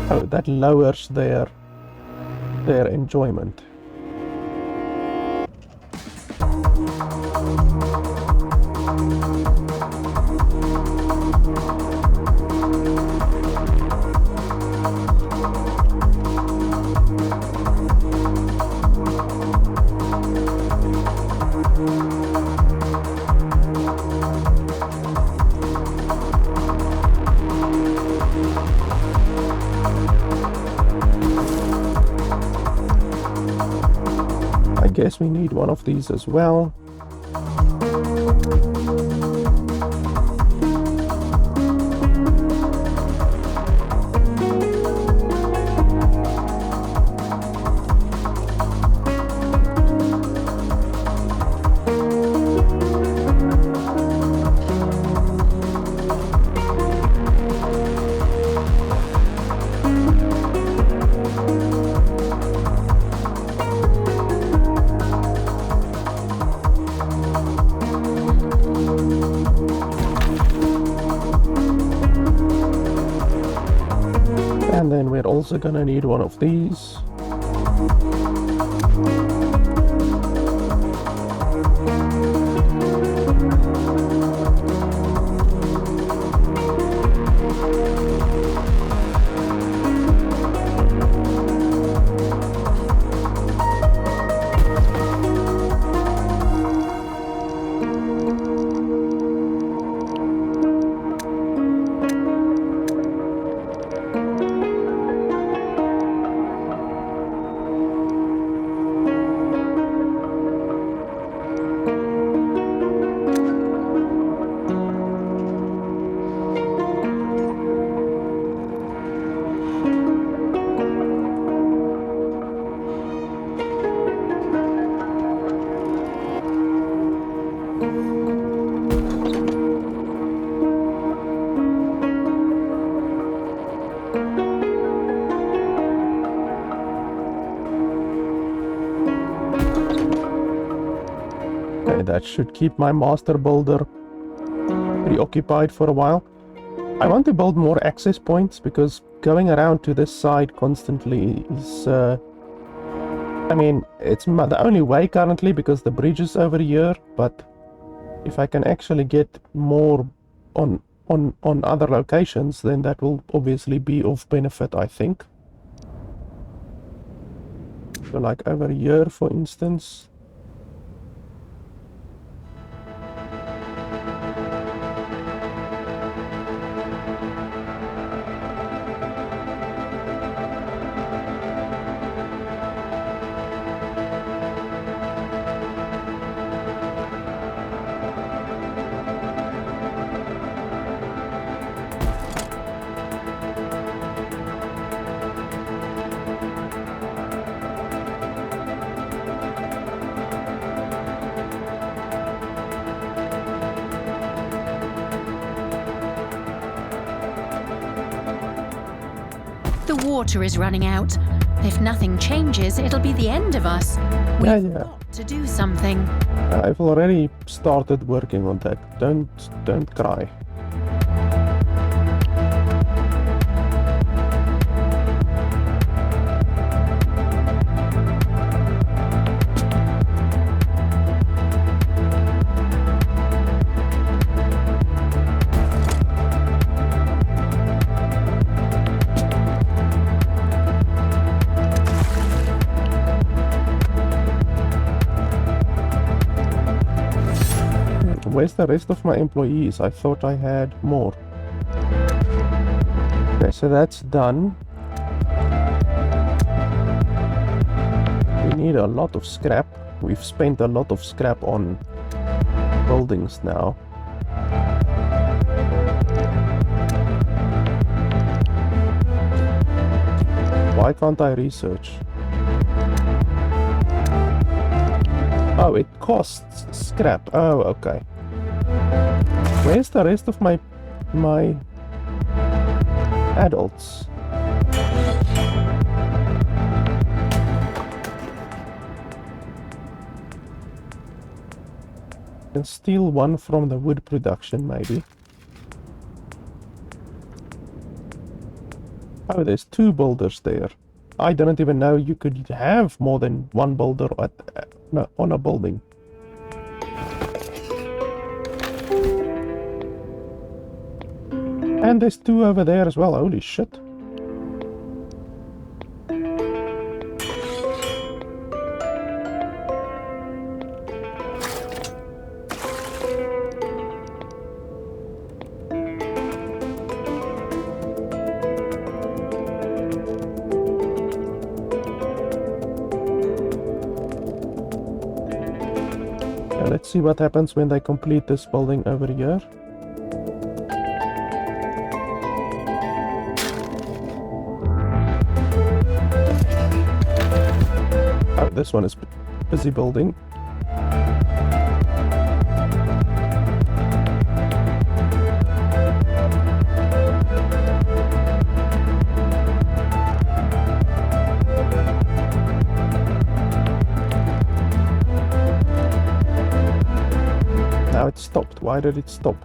Oh, that lowers their enjoyment. I guess we need one of these as well. And then we're also gonna need one of these. Okay, that should keep my master builder preoccupied for a while. I want to build more access points because going around to this side constantly is, I mean, it's the only way currently because the bridge is over here, but if I can actually get more on other locations, then that will obviously be of benefit, I think. So like over here, for instance. The water is running out. If nothing changes, it'll be the end of us. We've got to do something. I've already started working on that. Don't cry. Where's the rest of my employees? I thought I had more. Okay, so that's done. We need a lot of scrap. We've spent a lot of scrap on buildings now. Why can't I research? Oh, it costs scrap. Oh, okay. Where's the rest of my adults? Can steal one from the wood production, maybe. Oh, there's 2 builders there. I didn't even know you could have more than 1 builder on a building. And there's 2 over there as well. Holy shit. Let's see what happens when they complete this building over here. Oh, this one is busy building. Now it stopped. Why did it stop?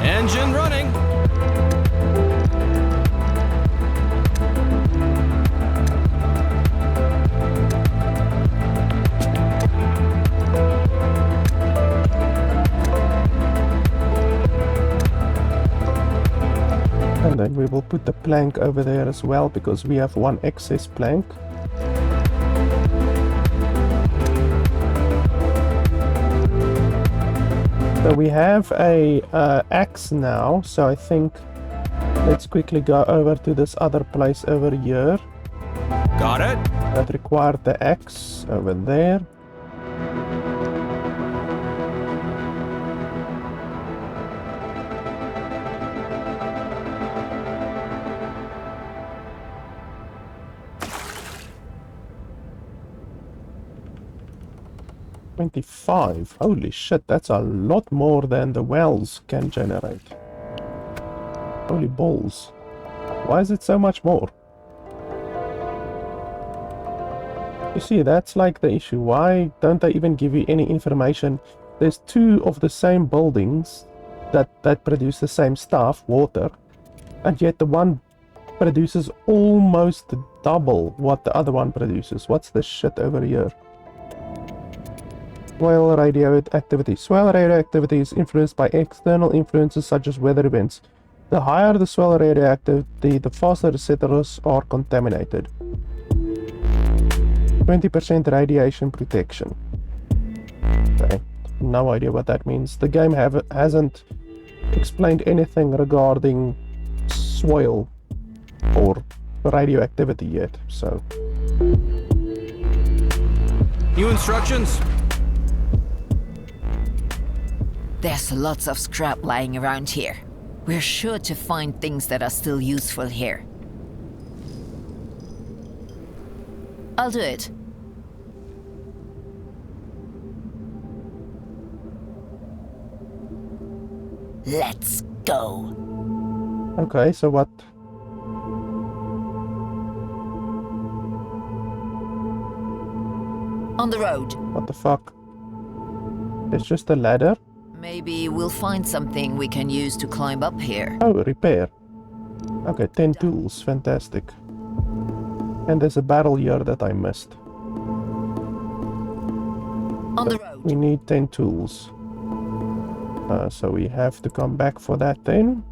Engine running. And then we will put the plank over there as well, because we have 1 excess plank. So we have a axe now, so I think let's quickly go over to this other place over here. Got it? That required the axe over there. $25. Holy shit, that's a lot more than the wells can generate. Holy balls. Why is it so much more? You see, that's like the issue. Why don't they even give you any information? There's 2 of the same buildings that produce the same stuff, water, and yet the one produces almost double what the other one produces. What's this shit over here? Soil radioactivity. Soil radioactivity is influenced by external influences such as weather events. The higher the soil radioactivity, the faster the settlers are contaminated. 20% radiation protection. Okay, no idea what that means. The game hasn't explained anything regarding soil or radioactivity yet, so. New instructions? There's lots of scrap lying around here. We're sure to find things that are still useful here. I'll do it. Let's go. Okay, so what? On the road. What the fuck? It's just a ladder? Maybe we'll find something we can use to climb up here. Oh, repair. Okay, 10 tools. Fantastic. And there's a barrel here that I missed. On the road. We need 10 tools. So we have to come back for that then.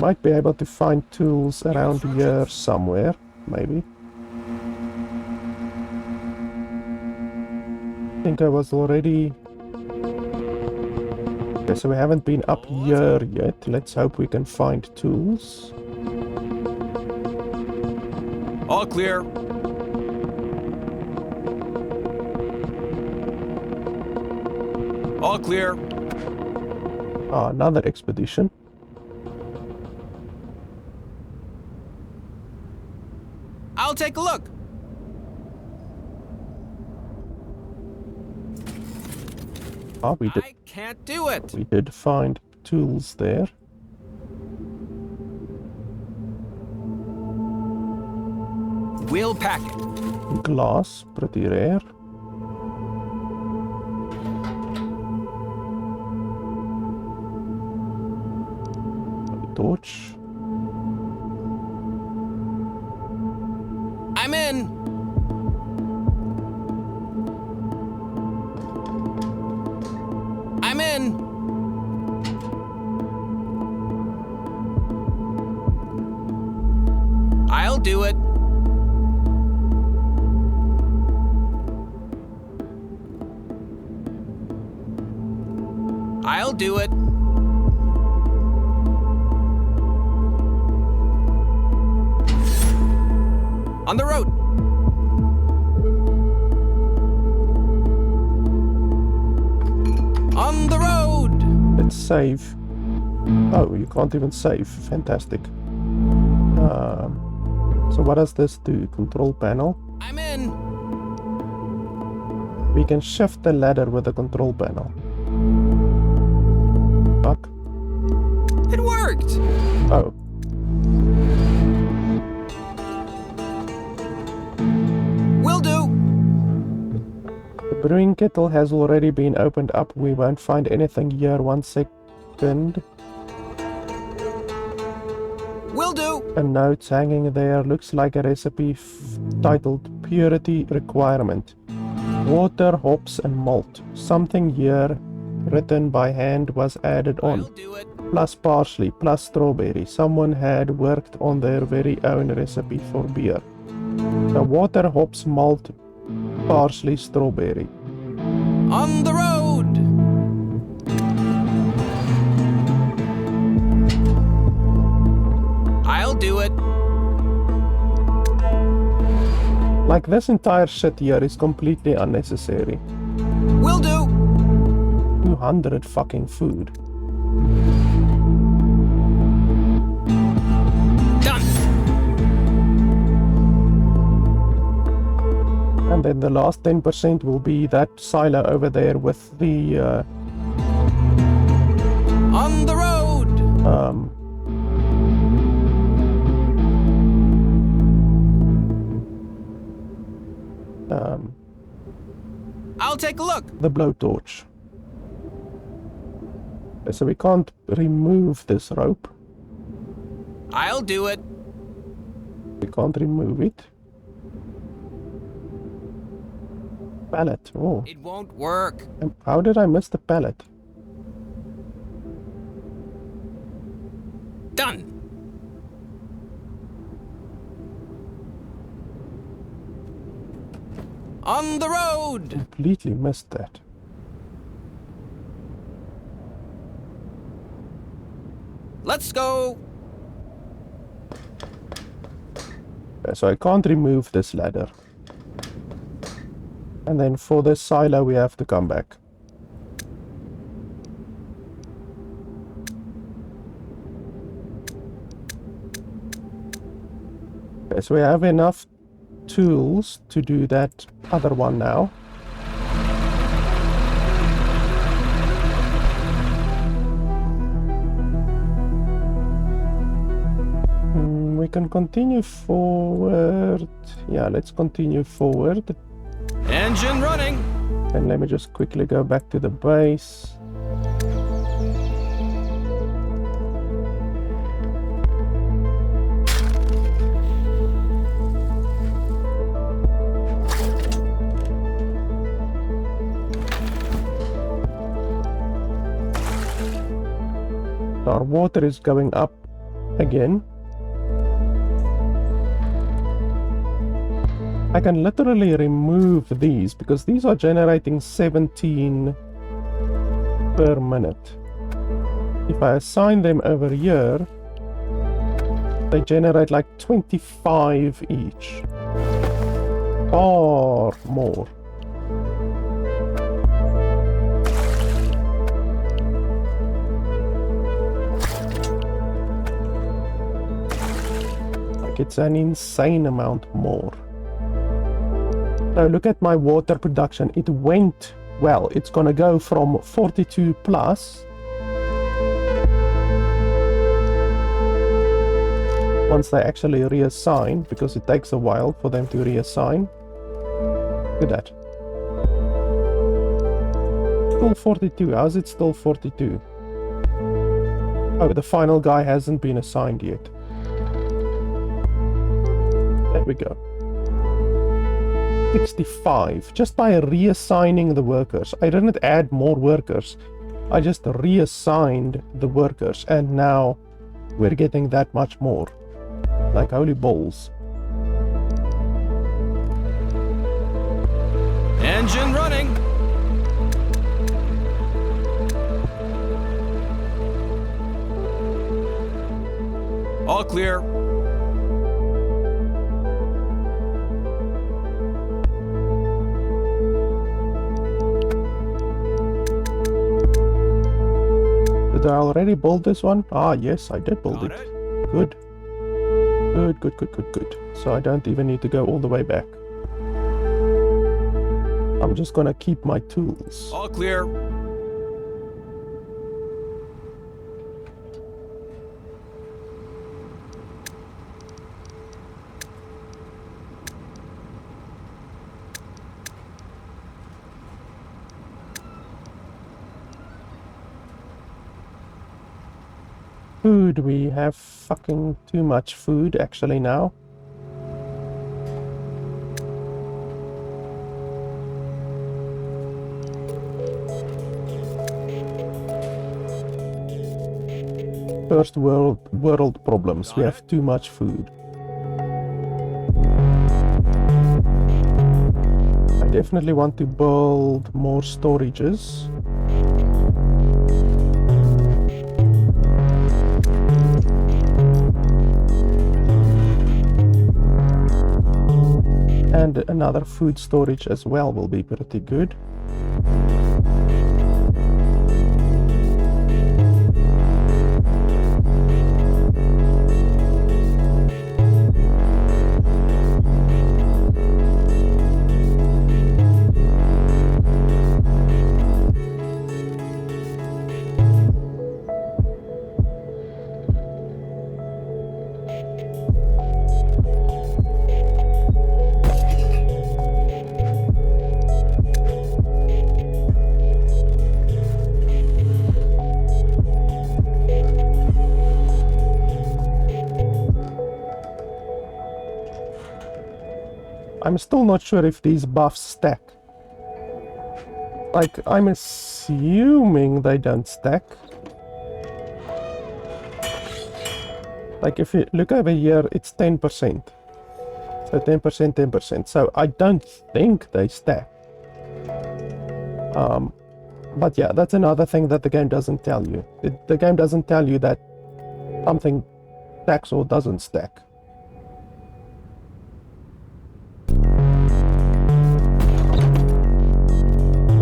might be able to find tools around here somewhere, maybe. I think I was already... Okay, so we haven't been up here yet. Let's hope we can find tools. All clear. All clear. Ah, another expedition. I'll take a look. Ah, we I can't do it. did find tools there. We'll pack it. Glass, pretty rare. Torch. I'm in. I'm in. I'll do it. I'll do it. On the road. On the road. Let's save. Oh, you can't even save. Fantastic. So what does this do? Control panel. I'm in. We can shift the ladder with the control panel. Fuck. It worked. Oh. Will do. The brewing kettle has already been opened up. We won't find anything here. 1 second. Will do. A note hanging there. Looks like a recipe titled Purity Requirement. Water, hops and malt. Something here written by hand was added on. I'll do it. Plus parsley, plus strawberry. Someone had worked on their very own recipe for beer. So water, hops, malt, parsley, strawberry. On the road. I'll do it. Like, this entire shit here is completely unnecessary. Will do. 200 fucking food. Done. And then the last 10% will be that silo over there with the On the road. I'll take a look. the blowtorch. So we can't remove this rope. I'll do it. We can't remove it. Pallet. Oh, It won't work. how did I miss the pallet? Done. On the road. Completely missed that. Let's go. So I can't remove this ladder. And then for this silo we have to come back. Okay, so we have enough tools to do that other one now. We can continue forward. Yeah, let's continue forward. Engine running. And let me just quickly go back to the base. Our water is going up again. I can literally remove these because these are generating 17 per minute. If I assign them over here, they generate like 25 each. Far more. Like it's an insane amount more. So look at my water production. It went, well, it's gonna go from 42 plus once they actually reassign, because it takes a while for them to reassign. Look at that. Still 42. How is it still 42? Oh, the final guy hasn't been assigned yet. There we go. 65 just by reassigning the workers. I didn't add more workers, I just reassigned the workers, and now we're getting that much more. Like holy balls. Engine running. All clear. Did I already build this one? Ah, yes, I did build it. Good. Good, good, good, good, good. So I don't even need to go all the way back. I'm just gonna keep my tools. All clear. Food, we have fucking too much food actually now. First world problems. We have too much food. I definitely want to build more storages. And another food storage as well will be pretty good. I'm still not sure if these buffs stack. Like, I'm assuming they don't stack. Like, if you look over here, it's 10%. So 10%, 10%. So I don't think they stack. But yeah, that's another thing that the game doesn't tell you. The game doesn't tell you that something stacks or doesn't stack.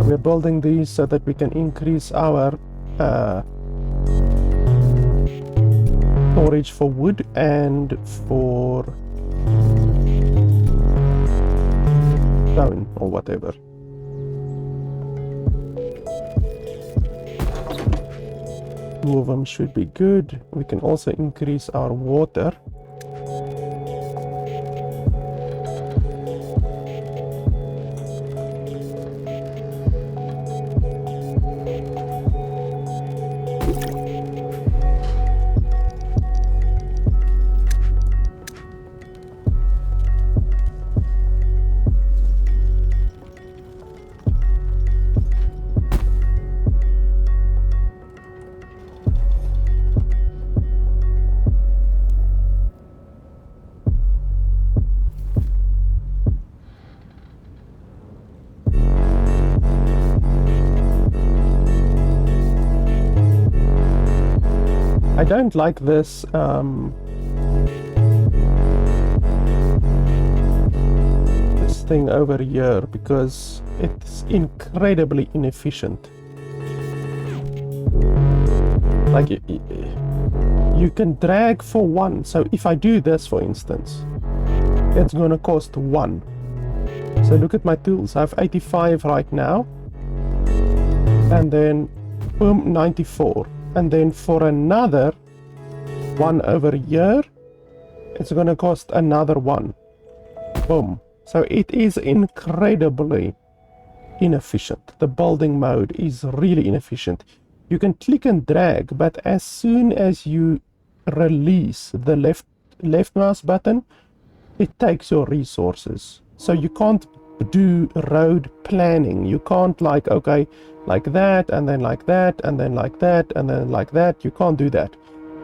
We're building these so that we can increase our storage for wood and for stone or whatever. Two of them should be good. We can also increase our water. I don't like this this thing over here because it's incredibly inefficient. Like you can drag for 1. So if I do this, for instance, it's gonna cost 1. So look at my tools. I have 85 right now, and then boom, 94, and then for another 1 over here, it's gonna cost another 1. Boom. So it is incredibly inefficient. The building mode is really inefficient. You can click and drag, but as soon as you release the left mouse button, it takes your resources. So you can't do road planning. You can't like, okay, like that, and then like that, and then like that, and then like that. You can't do that.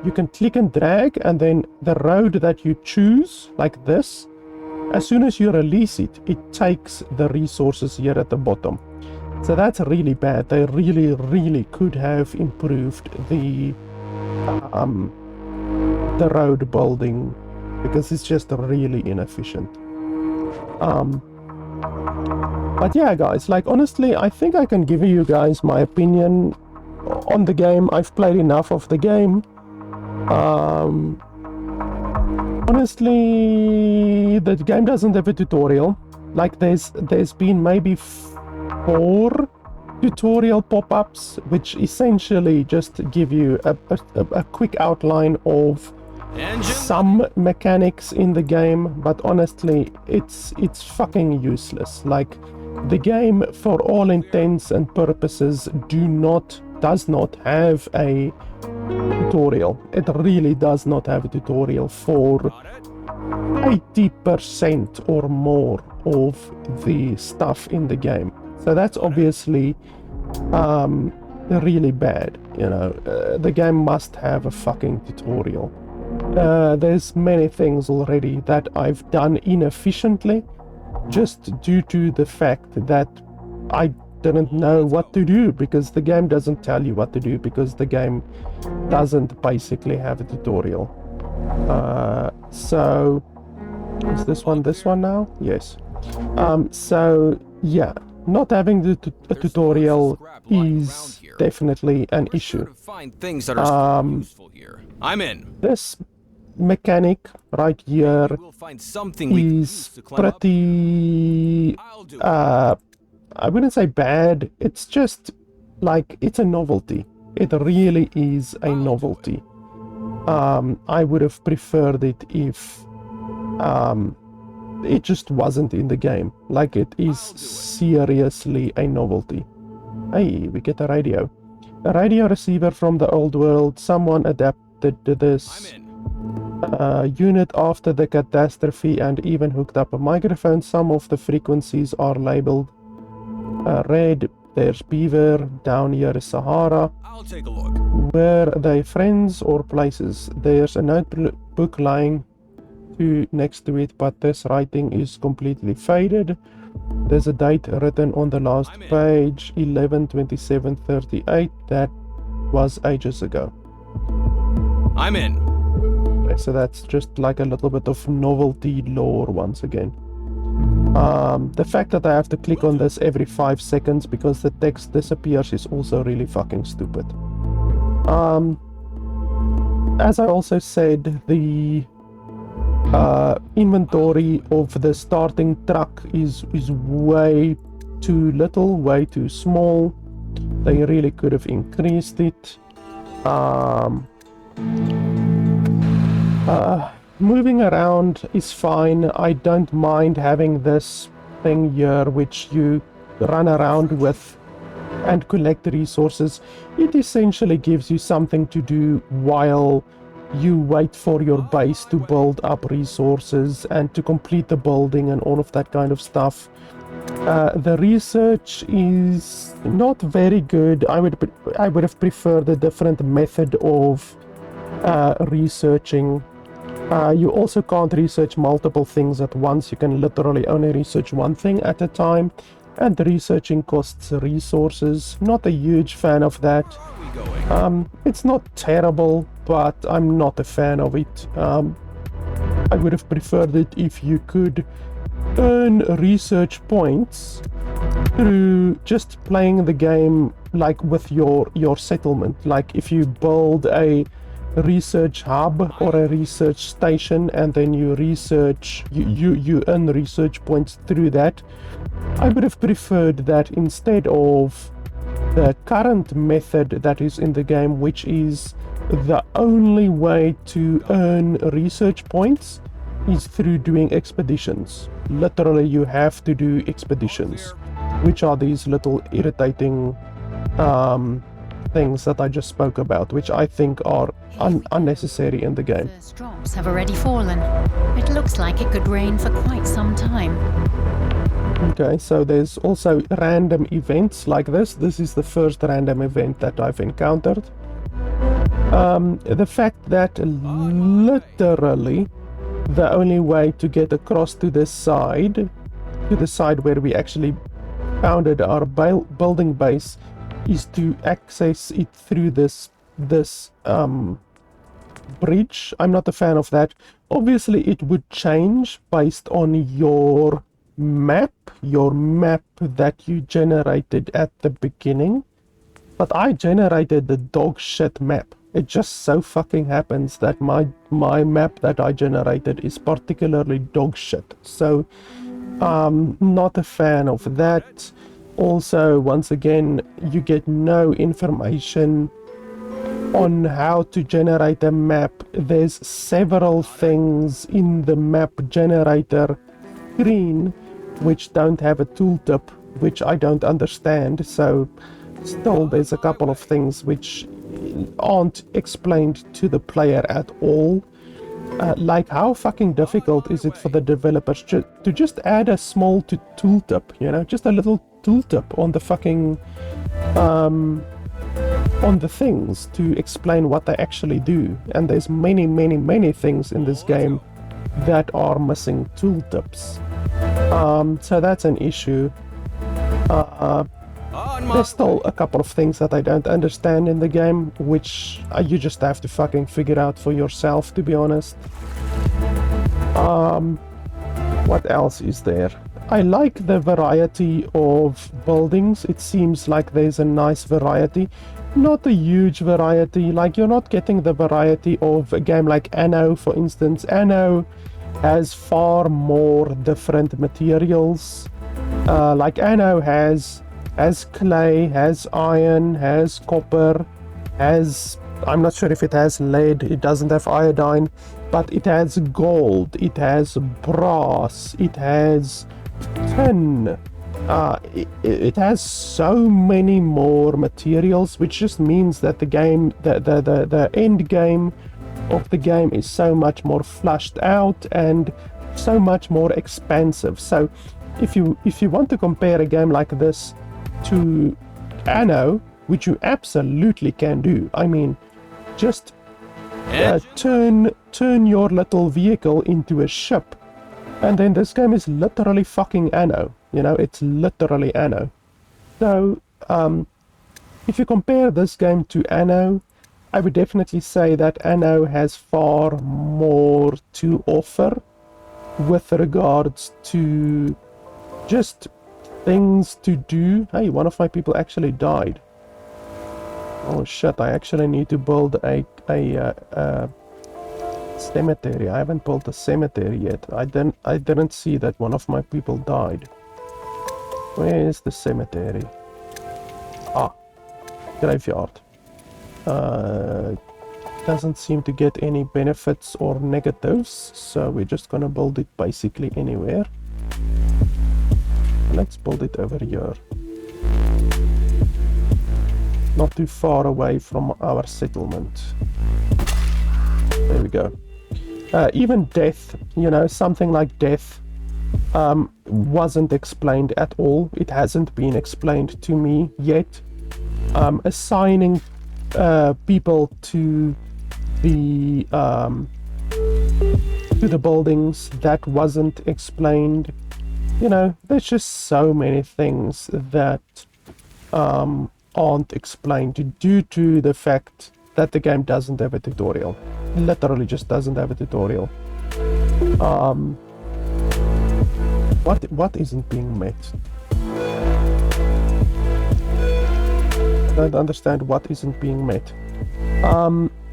You can click and drag, and then the road that you choose, like this, as soon as you release it, it takes the resources here at the bottom. So that's really bad. They really could have improved the road building, because it's just really inefficient. But yeah, guys, like honestly, I think I can give you guys my opinion on the game. I've played enough of the game. Honestly, the game doesn't have a tutorial. Like there's been maybe 4 tutorial pop-ups, which essentially just give you a quick outline of some mechanics in the game, but honestly, it's fucking useless. Like the game, for all intents and purposes, does not have a tutorial. It really does not have a tutorial for 80% or more of the stuff in the game. So that's obviously really bad. You know, the game must have a fucking tutorial. There's many things already that I've done inefficiently, just due to the fact that I didn't know what to do, because the game doesn't tell you what to do, because the game doesn't basically have a tutorial. So is this one now? Yes. So yeah, not having a tutorial is definitely an issue. I'm in. This mechanic right here is pretty I wouldn't say bad, it's just like it's a novelty. It really is a novelty. I would have preferred it if it just wasn't in the game. Like it is seriously a novelty. Hey, we get a radio. A radio receiver from the old world. Someone adapted to this unit after the catastrophe and even hooked up a microphone. Some of the frequencies are labeled red. There's Beaver. Down here is Sahara. I'll take a look. Were they friends or places? There's a notebook lying next to it, but this writing is completely faded. There's a date written on the last page, 11/27/38. That was ages ago. I'm in. Okay, so that's just like a little bit of novelty lore once again. The fact that I have to click on this every 5 seconds because the text disappears is also really fucking stupid. As I also said, the inventory of the starting truck is way too little, way too small. They really could have increased it. Moving around is fine. I don't mind having this thing here which you run around with and collect resources. It essentially gives you something to do while you wait for your base to build up resources and to complete the building and all of that kind of stuff. The research is not very good. I would have preferred a different method of researching. You also can't research multiple things at once. You can literally only research one thing at a time, and researching costs resources. Not a huge fan of that. It's not terrible, but I'm not a fan of it. I would have preferred it if you could earn research points through just playing the game like with your settlement. Like if you build a research hub or a research station and then you research, you earn research points through that. I would have preferred that instead of the current method that is in the game, which is the only way to earn research points is through doing expeditions. Literally, you have to do expeditions, which are these little irritating things that I just spoke about, which I think are unnecessary in the game. First drops have already fallen. It looks like it could rain for quite some time. Okay, so there's also random events like this. This is the first random event that I've encountered. The fact that literally the only way to get across to the side where we actually founded our building base, is to access it through this bridge. I'm not a fan of that. Obviously, it would change based on your map that you generated at the beginning. But I generated the dog shit map. It just so fucking happens that my map that I generated is particularly dog shit. So, not a fan of that. Also, once again, you get no information on how to generate a map. There's several things in the map generator screen which don't have a tooltip, which I don't understand. So still there's a couple of things which aren't explained to the player at all. Like, how fucking difficult is it for the developers to just add a small tooltip, you know, just a little tooltip on the fucking on the things to explain what they actually do. And there's many things in this game that are missing tooltips. So that's an issue. There's still a couple of things that I don't understand in the game, which you just have to fucking figure out for yourself, to be honest. What else is there? I like the variety of buildings. It seems like there's a nice variety. Not a huge variety. Like, you're not getting the variety of a game like ANNO, for instance. ANNO has far more different materials. Like ANNO has clay, has iron, has copper, has, I'm not sure if it has lead, it doesn't have iodine, but it has gold, it has brass, it has tin. It has so many more materials, which just means that the game, the end game of the game is so much more flushed out and so much more expansive. So if you want to compare a game like this to ANNO, which you absolutely can do, I mean, just turn your little vehicle into a ship, and then this game is literally fucking ANNO. You know, it's literally ANNO. So if you compare this game to ANNO, I would definitely say that ANNO has far more to offer with regards to just things to do. Hey, one of my people actually died. Oh shit, I actually need to build a cemetery. I haven't built a cemetery yet. I didn't see that one of my people died. Where is the cemetery? Ah, graveyard. Doesn't seem to get any benefits or negatives, so we're just gonna build it basically anywhere. Let's build it over here. Not too far away from our settlement. There we go. Even death, you know, something like death wasn't explained at all. It hasn't been explained to me yet. Assigning people to the buildings, that wasn't explained. You know, there's just so many things that aren't explained due to the fact that the game doesn't have a tutorial. Literally just doesn't have a tutorial. What isn't being met? I don't understand what isn't being met.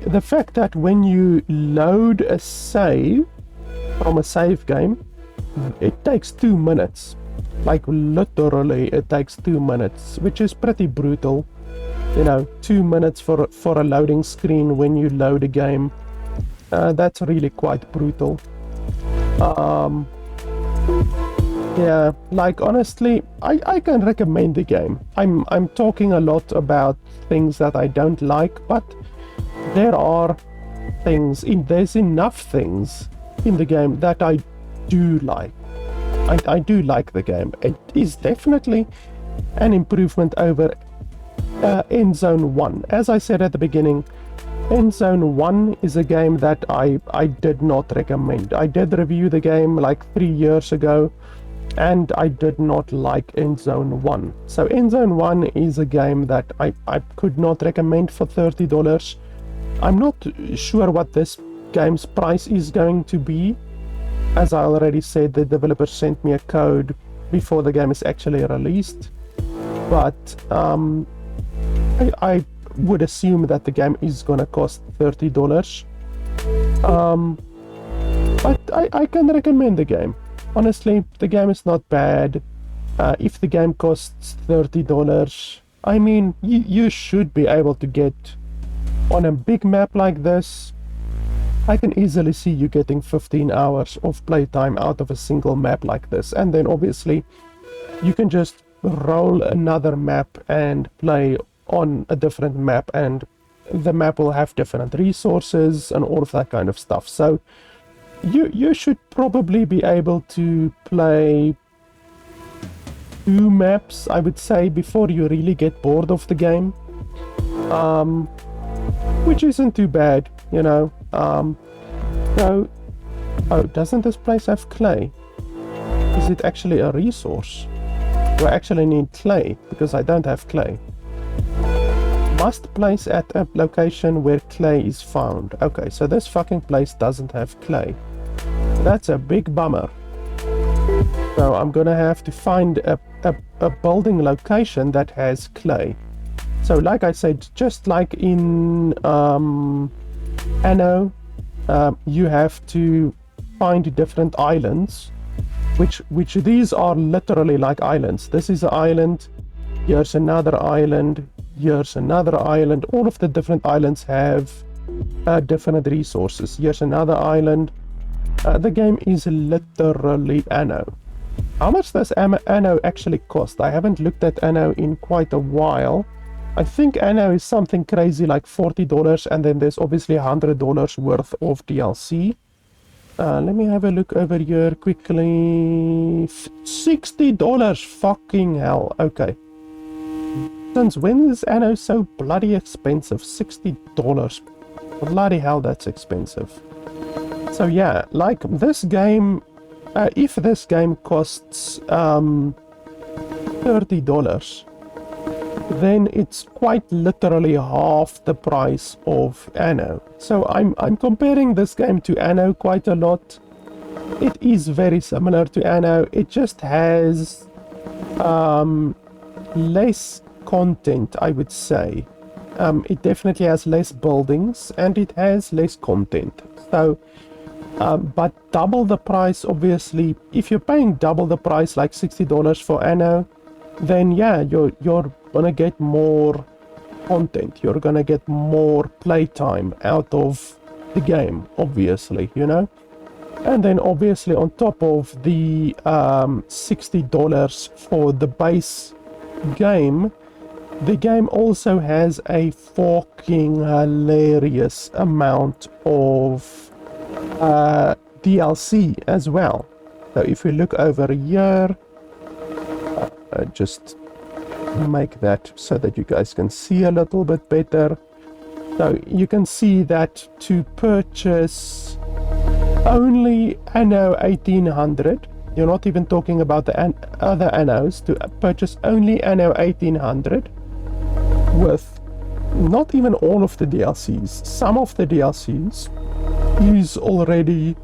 The fact that when you load a save from a save game, it takes 2 minutes. Like literally it takes 2 minutes, which is pretty brutal. You know, 2 minutes for a loading screen when you load a game. That's really quite brutal. Yeah, like honestly, I can recommend the game. I'm talking a lot about things that I don't like, but there are things there's enough things in the game that I do like. I do like the game. It is definitely an improvement over Endzone 1. As I said at the beginning, Endzone 1 is a game that I did not recommend. I did review the game like 3 years ago, and I did not like Endzone 1. So Endzone 1 is a game that I could not recommend for $30. I'm not sure what this game's price is going to be. As I already said, the developer sent me a code before the game is actually released. But I would assume that the game is gonna cost $30. But I can recommend the game. Honestly, the game is not bad. If the game costs $30, I mean, you should be able to get on a big map like this. I can easily see you getting 15 hours of playtime out of a single map like this, and then obviously you can just roll another map and play on a different map, and the map will have different resources and all of that kind of stuff. So you should probably be able to play 2 maps, I would say, before you really get bored of the game, which isn't too bad, you know. So, oh, doesn't this place have clay? Is it actually a resource? Do I actually need clay? Because I don't have clay. Must place at a location where clay is found. Okay, so this fucking place doesn't have clay. That's a big bummer. So I'm gonna have to find a building location that has clay. So like I said, just like in ANNO, you have to find different islands, which these are literally like islands. This is an island, here's another island, here's another island. All of the different islands have different resources. Here's another island. The game is literally ANNO. How much does ANNO actually cost? I haven't looked at ANNO in quite a while. I think ANNO is something crazy like $40, and then there's obviously $100 worth of DLC. Let me have a look over here quickly. $60, fucking hell. Okay. Since when is ANNO so bloody expensive? $60. Bloody hell, that's expensive. So yeah, like this game, if this game costs $30, then it's quite literally half the price of ANNO. So I'm comparing this game to ANNO quite a lot. It is very similar to ANNO. It just has less content, I would say. It definitely has less buildings and it has less content. So but double the price, obviously. If you're paying double the price, like $60 for ANNO, then yeah, you're gonna get more content. You're gonna get more playtime out of the game, obviously, you know. And then obviously on top of the $60 for the base game, the game also has a fucking hilarious amount of DLC as well. So if we look over here, just make that so that you guys can see a little bit better. So you can see that to purchase only ANNO 1800, you're not even talking about the other ANNOs, to purchase only ANNO 1800 with not even all of the DLCs. Some of the DLCs is already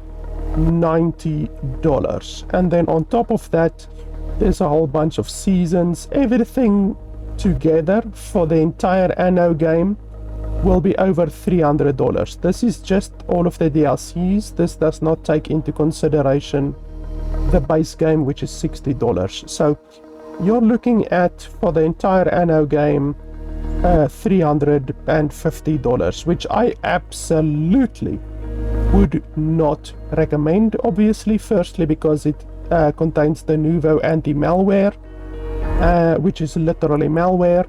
$90, and then on top of that there's a whole bunch of seasons. Everything together for the entire ANNO game will be over $300. This is just all of the DLCs. This does not take into consideration the base game, which is $60. So you're looking at, for the entire ANNO game, $350, which I absolutely would not recommend. Obviously, firstly because it contains the Nouveau anti-malware, which is literally malware,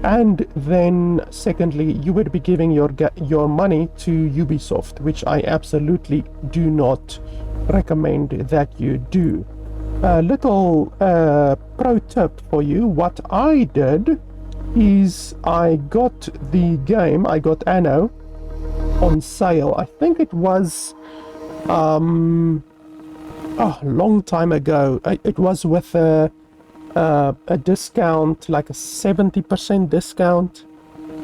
and then secondly you would be giving your money to Ubisoft, which I absolutely do not recommend that you do. A little pro tip for you. What I did is I got the game, I got ANNO on sale. I think it was a long time ago. It was with a discount, like a 70% discount.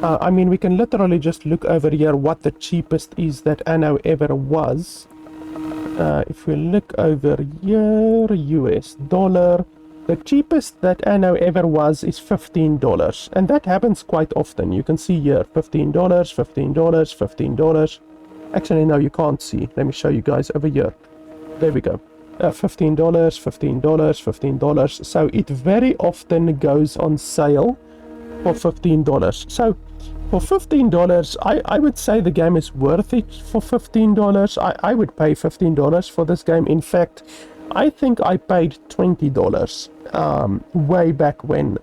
I mean, we can literally just look over here what the cheapest is that ANNO ever was. If we look over here, US dollar, the cheapest that ANNO ever was is $15, and that happens quite often. You can see here $15, $15, $15. Actually, no, you can't see. Let me show you guys over here. There we go. $15, $15, $15. So it very often goes on sale for $15. So for $15, I would say the game is worth it for $15. I would pay $15 for this game. In fact, I think I paid $20 way back when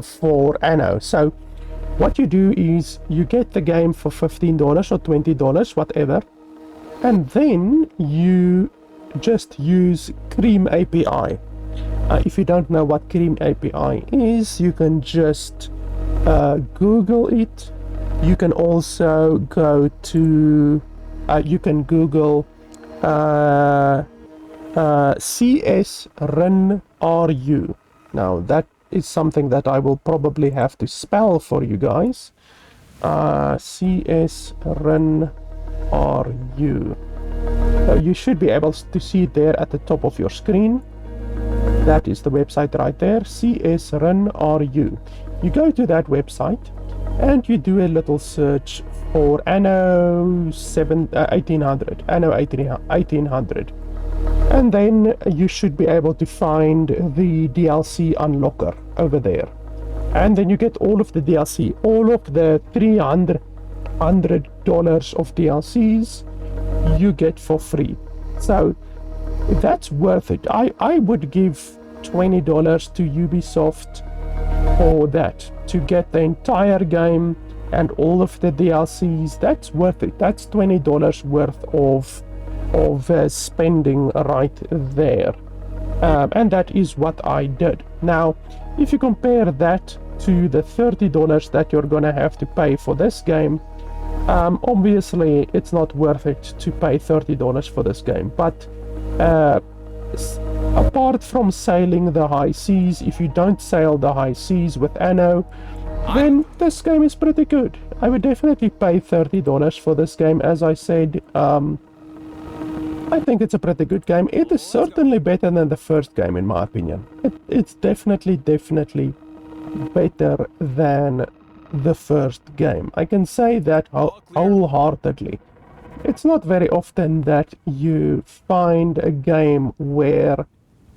for ANNO. So what you do is you get the game for $15 or $20, whatever, and then you just use Cream API. If you don't know what Cream API is, you can just Google it. You can also go to you can Google CSRNRU. Now that is something that I will probably have to spell for you guys. CSRNRU. So you should be able to see it there at the top of your screen. That is the website right there, CSRNRU. You go to that website and you do a little search for ANNO 1800, ANNO 1800. And then you should be able to find the DLC unlocker over there. And then you get all of the DLC, all of the $300 of DLCs you get for free. So that's worth it. I would give $20 to Ubisoft for that, to get the entire game and all of the DLCs. That's worth it. That's $20 worth of spending right there, and that is what I did. Now if you compare that to the $30 that you're gonna have to pay for this game, obviously it's not worth it to pay $30 for this game. But apart from sailing the high seas, if you don't sail the high seas with ANNO, then this game is pretty good. I would definitely pay $30 for this game. As I said, I think it's a pretty good game. It is certainly better than the first game, in my opinion. It's definitely better than the first game. I can say that wholeheartedly. It's not very often that you find a game where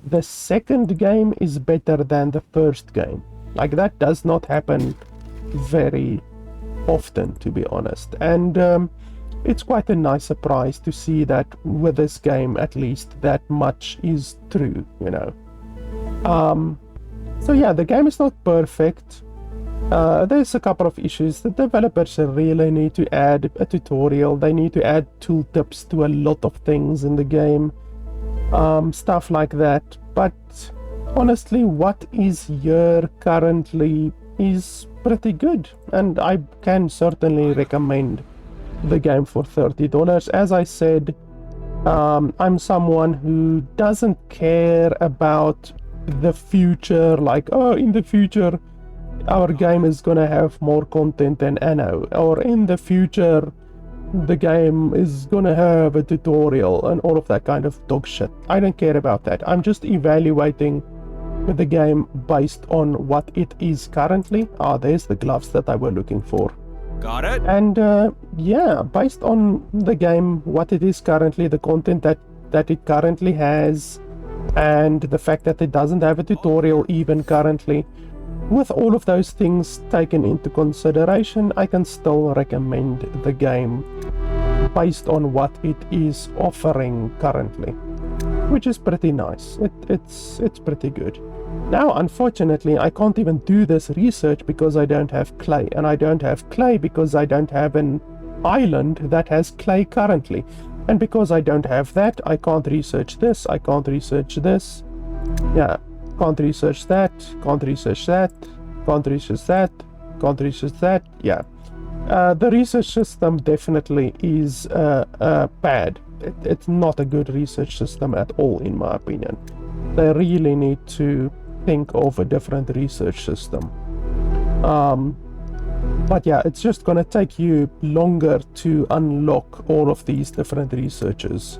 the second game is better than the first game. Like, that does not happen very often, to be honest. And it's quite a nice surprise to see that with this game, at least, that much is true, you know. So yeah, the game is not perfect. There's a couple of issues. The developers really need to add a tutorial. They need to add tooltips to a lot of things in the game. Stuff like that. But honestly, what is here currently is pretty good. And I can certainly recommend the game for $30. As I said, I'm someone who doesn't care about the future, like, oh, in the future our game is gonna have more content than Anno, or in the future the game is gonna have a tutorial and all of that kind of dog shit. I don't care about that. I'm just evaluating the game based on what it is currently. Ah, there's the gloves that I were looking for. Got it? And yeah, based on the game, what it is currently, the content that it currently has, and the fact that it doesn't have a tutorial even currently, with all of those things taken into consideration, I can still recommend the game based on what it is offering currently, which is pretty nice. It's pretty good. Now, unfortunately, I can't even do this research because I don't have clay, and I don't have clay because I don't have an island that has clay currently. And because I don't have that, I can't research this, I can't research this. Yeah, can't research that, can't research that, can't research that, can't research that. Yeah. The research system definitely is bad. It's not a good research system at all, in my opinion. They really need to think of a different research system. But yeah, it's just gonna take you longer to unlock all of these different researches.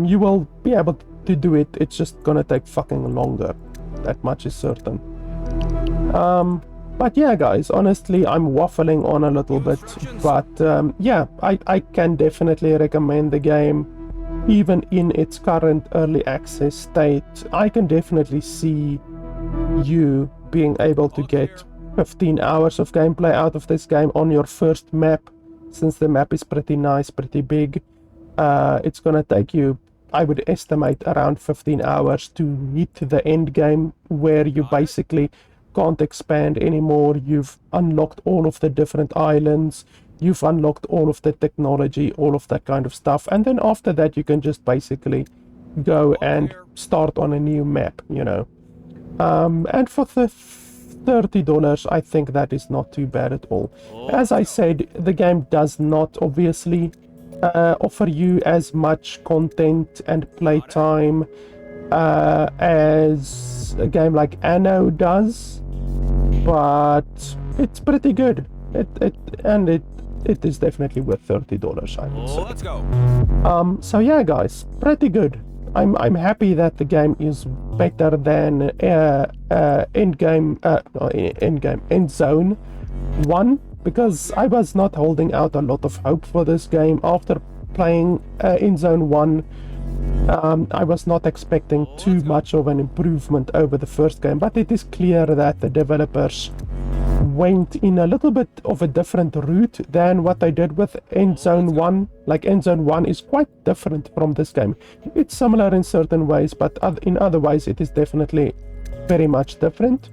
You will be able to do it, it's just gonna take fucking longer. That much is certain. But yeah, guys, honestly, I'm waffling on a little bit. But yeah, I can definitely recommend the game. Even in its current early access state, I can definitely see you being able to get 15 hours of gameplay out of this game on your first map, since the map is pretty nice, pretty big. It's gonna take you, I would estimate, around 15 hours to hit the end game, where you basically can't expand anymore. You've unlocked all of the different islands, you've unlocked all of the technology, all of that kind of stuff, and then after that you can just basically go and start on a new map, you know. And for the $30, I think that is not too bad at all. As I said, the game does not obviously offer you as much content and playtime as a game like Anno does, but it's pretty good. It is definitely worth $30, I would say. Let's go. So yeah, guys, pretty good. I'm happy that the game is better than Endzone 1, because I was not holding out a lot of hope for this game after playing Endzone 1. I was not expecting too much of an improvement over the first game, but it is clear that the developers went in a little bit of a different route than what they did with Endzone 1. Like, Endzone 1 is quite different from this game. It's similar in certain ways, but in other ways it is definitely very much different.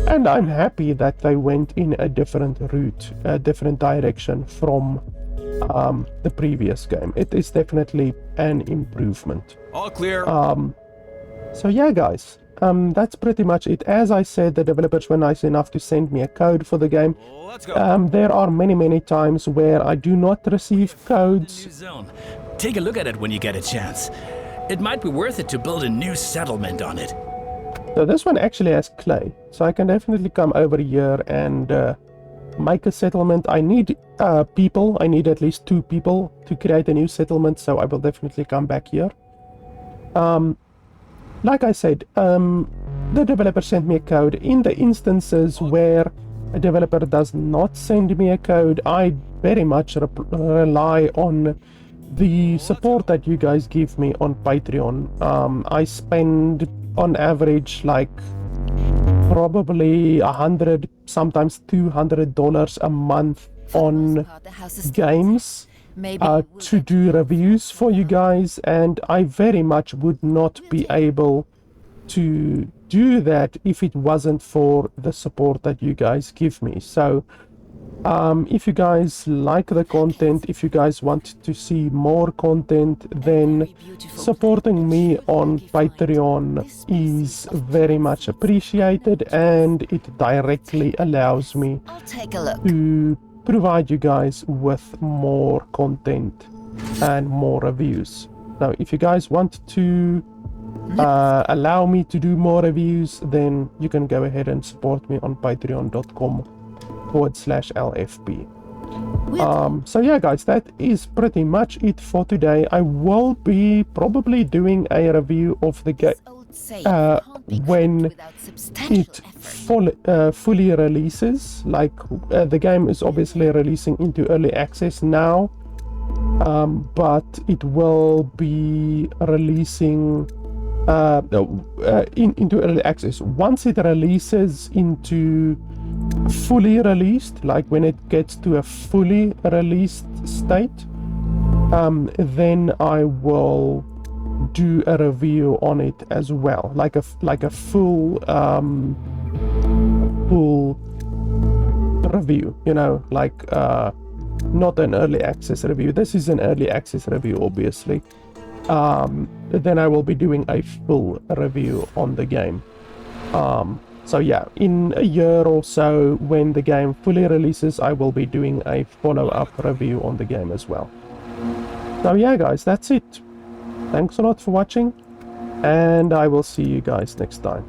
And I'm happy that they went in a different route, a different direction from the previous game. It is definitely an improvement. All clear. So yeah, guys, that's pretty much it. As I said, the developers were nice enough to send me a code for the game. Let's go. There are many times where I do not receive codes. New zone. Take a look at it when you get a chance. It might be worth it to build a new settlement on it. So this one actually has clay, so I can definitely come over here and make a settlement. I need people. I need at least 2 people to create a new settlement, so I will definitely come back here. Like I said, the developer sent me a code. In the instances where a developer does not send me a code, I very much rely on the support that you guys give me on Patreon. I spend on average like probably $100, sometimes $200 a month on games to do reviews for you guys, and I very much would not be able to do that if it wasn't for the support that you guys give me. So if you guys like the content, if you guys want to see more content, then supporting me on Patreon is very much appreciated, and it directly allows me to provide you guys with more content and more reviews. Now, if you guys want to allow me to do more reviews, then you can go ahead and support me on patreon.com/LFP. So yeah, guys, that is pretty much it for today. I will be probably doing a review of the game when it fully releases. Like the game is obviously releasing into early access now, but it will be releasing into early access once it releases into fully released, like when it gets to a fully released state, then I will do a review on it as well, like a full review, you know, like not an early access review. This is an early access review, obviously. Then I will be doing a full review on the game. So yeah, in a year or so, when the game fully releases, I will be doing a follow-up review on the game as well. So yeah, guys, that's it. Thanks a lot for watching, and I will see you guys next time.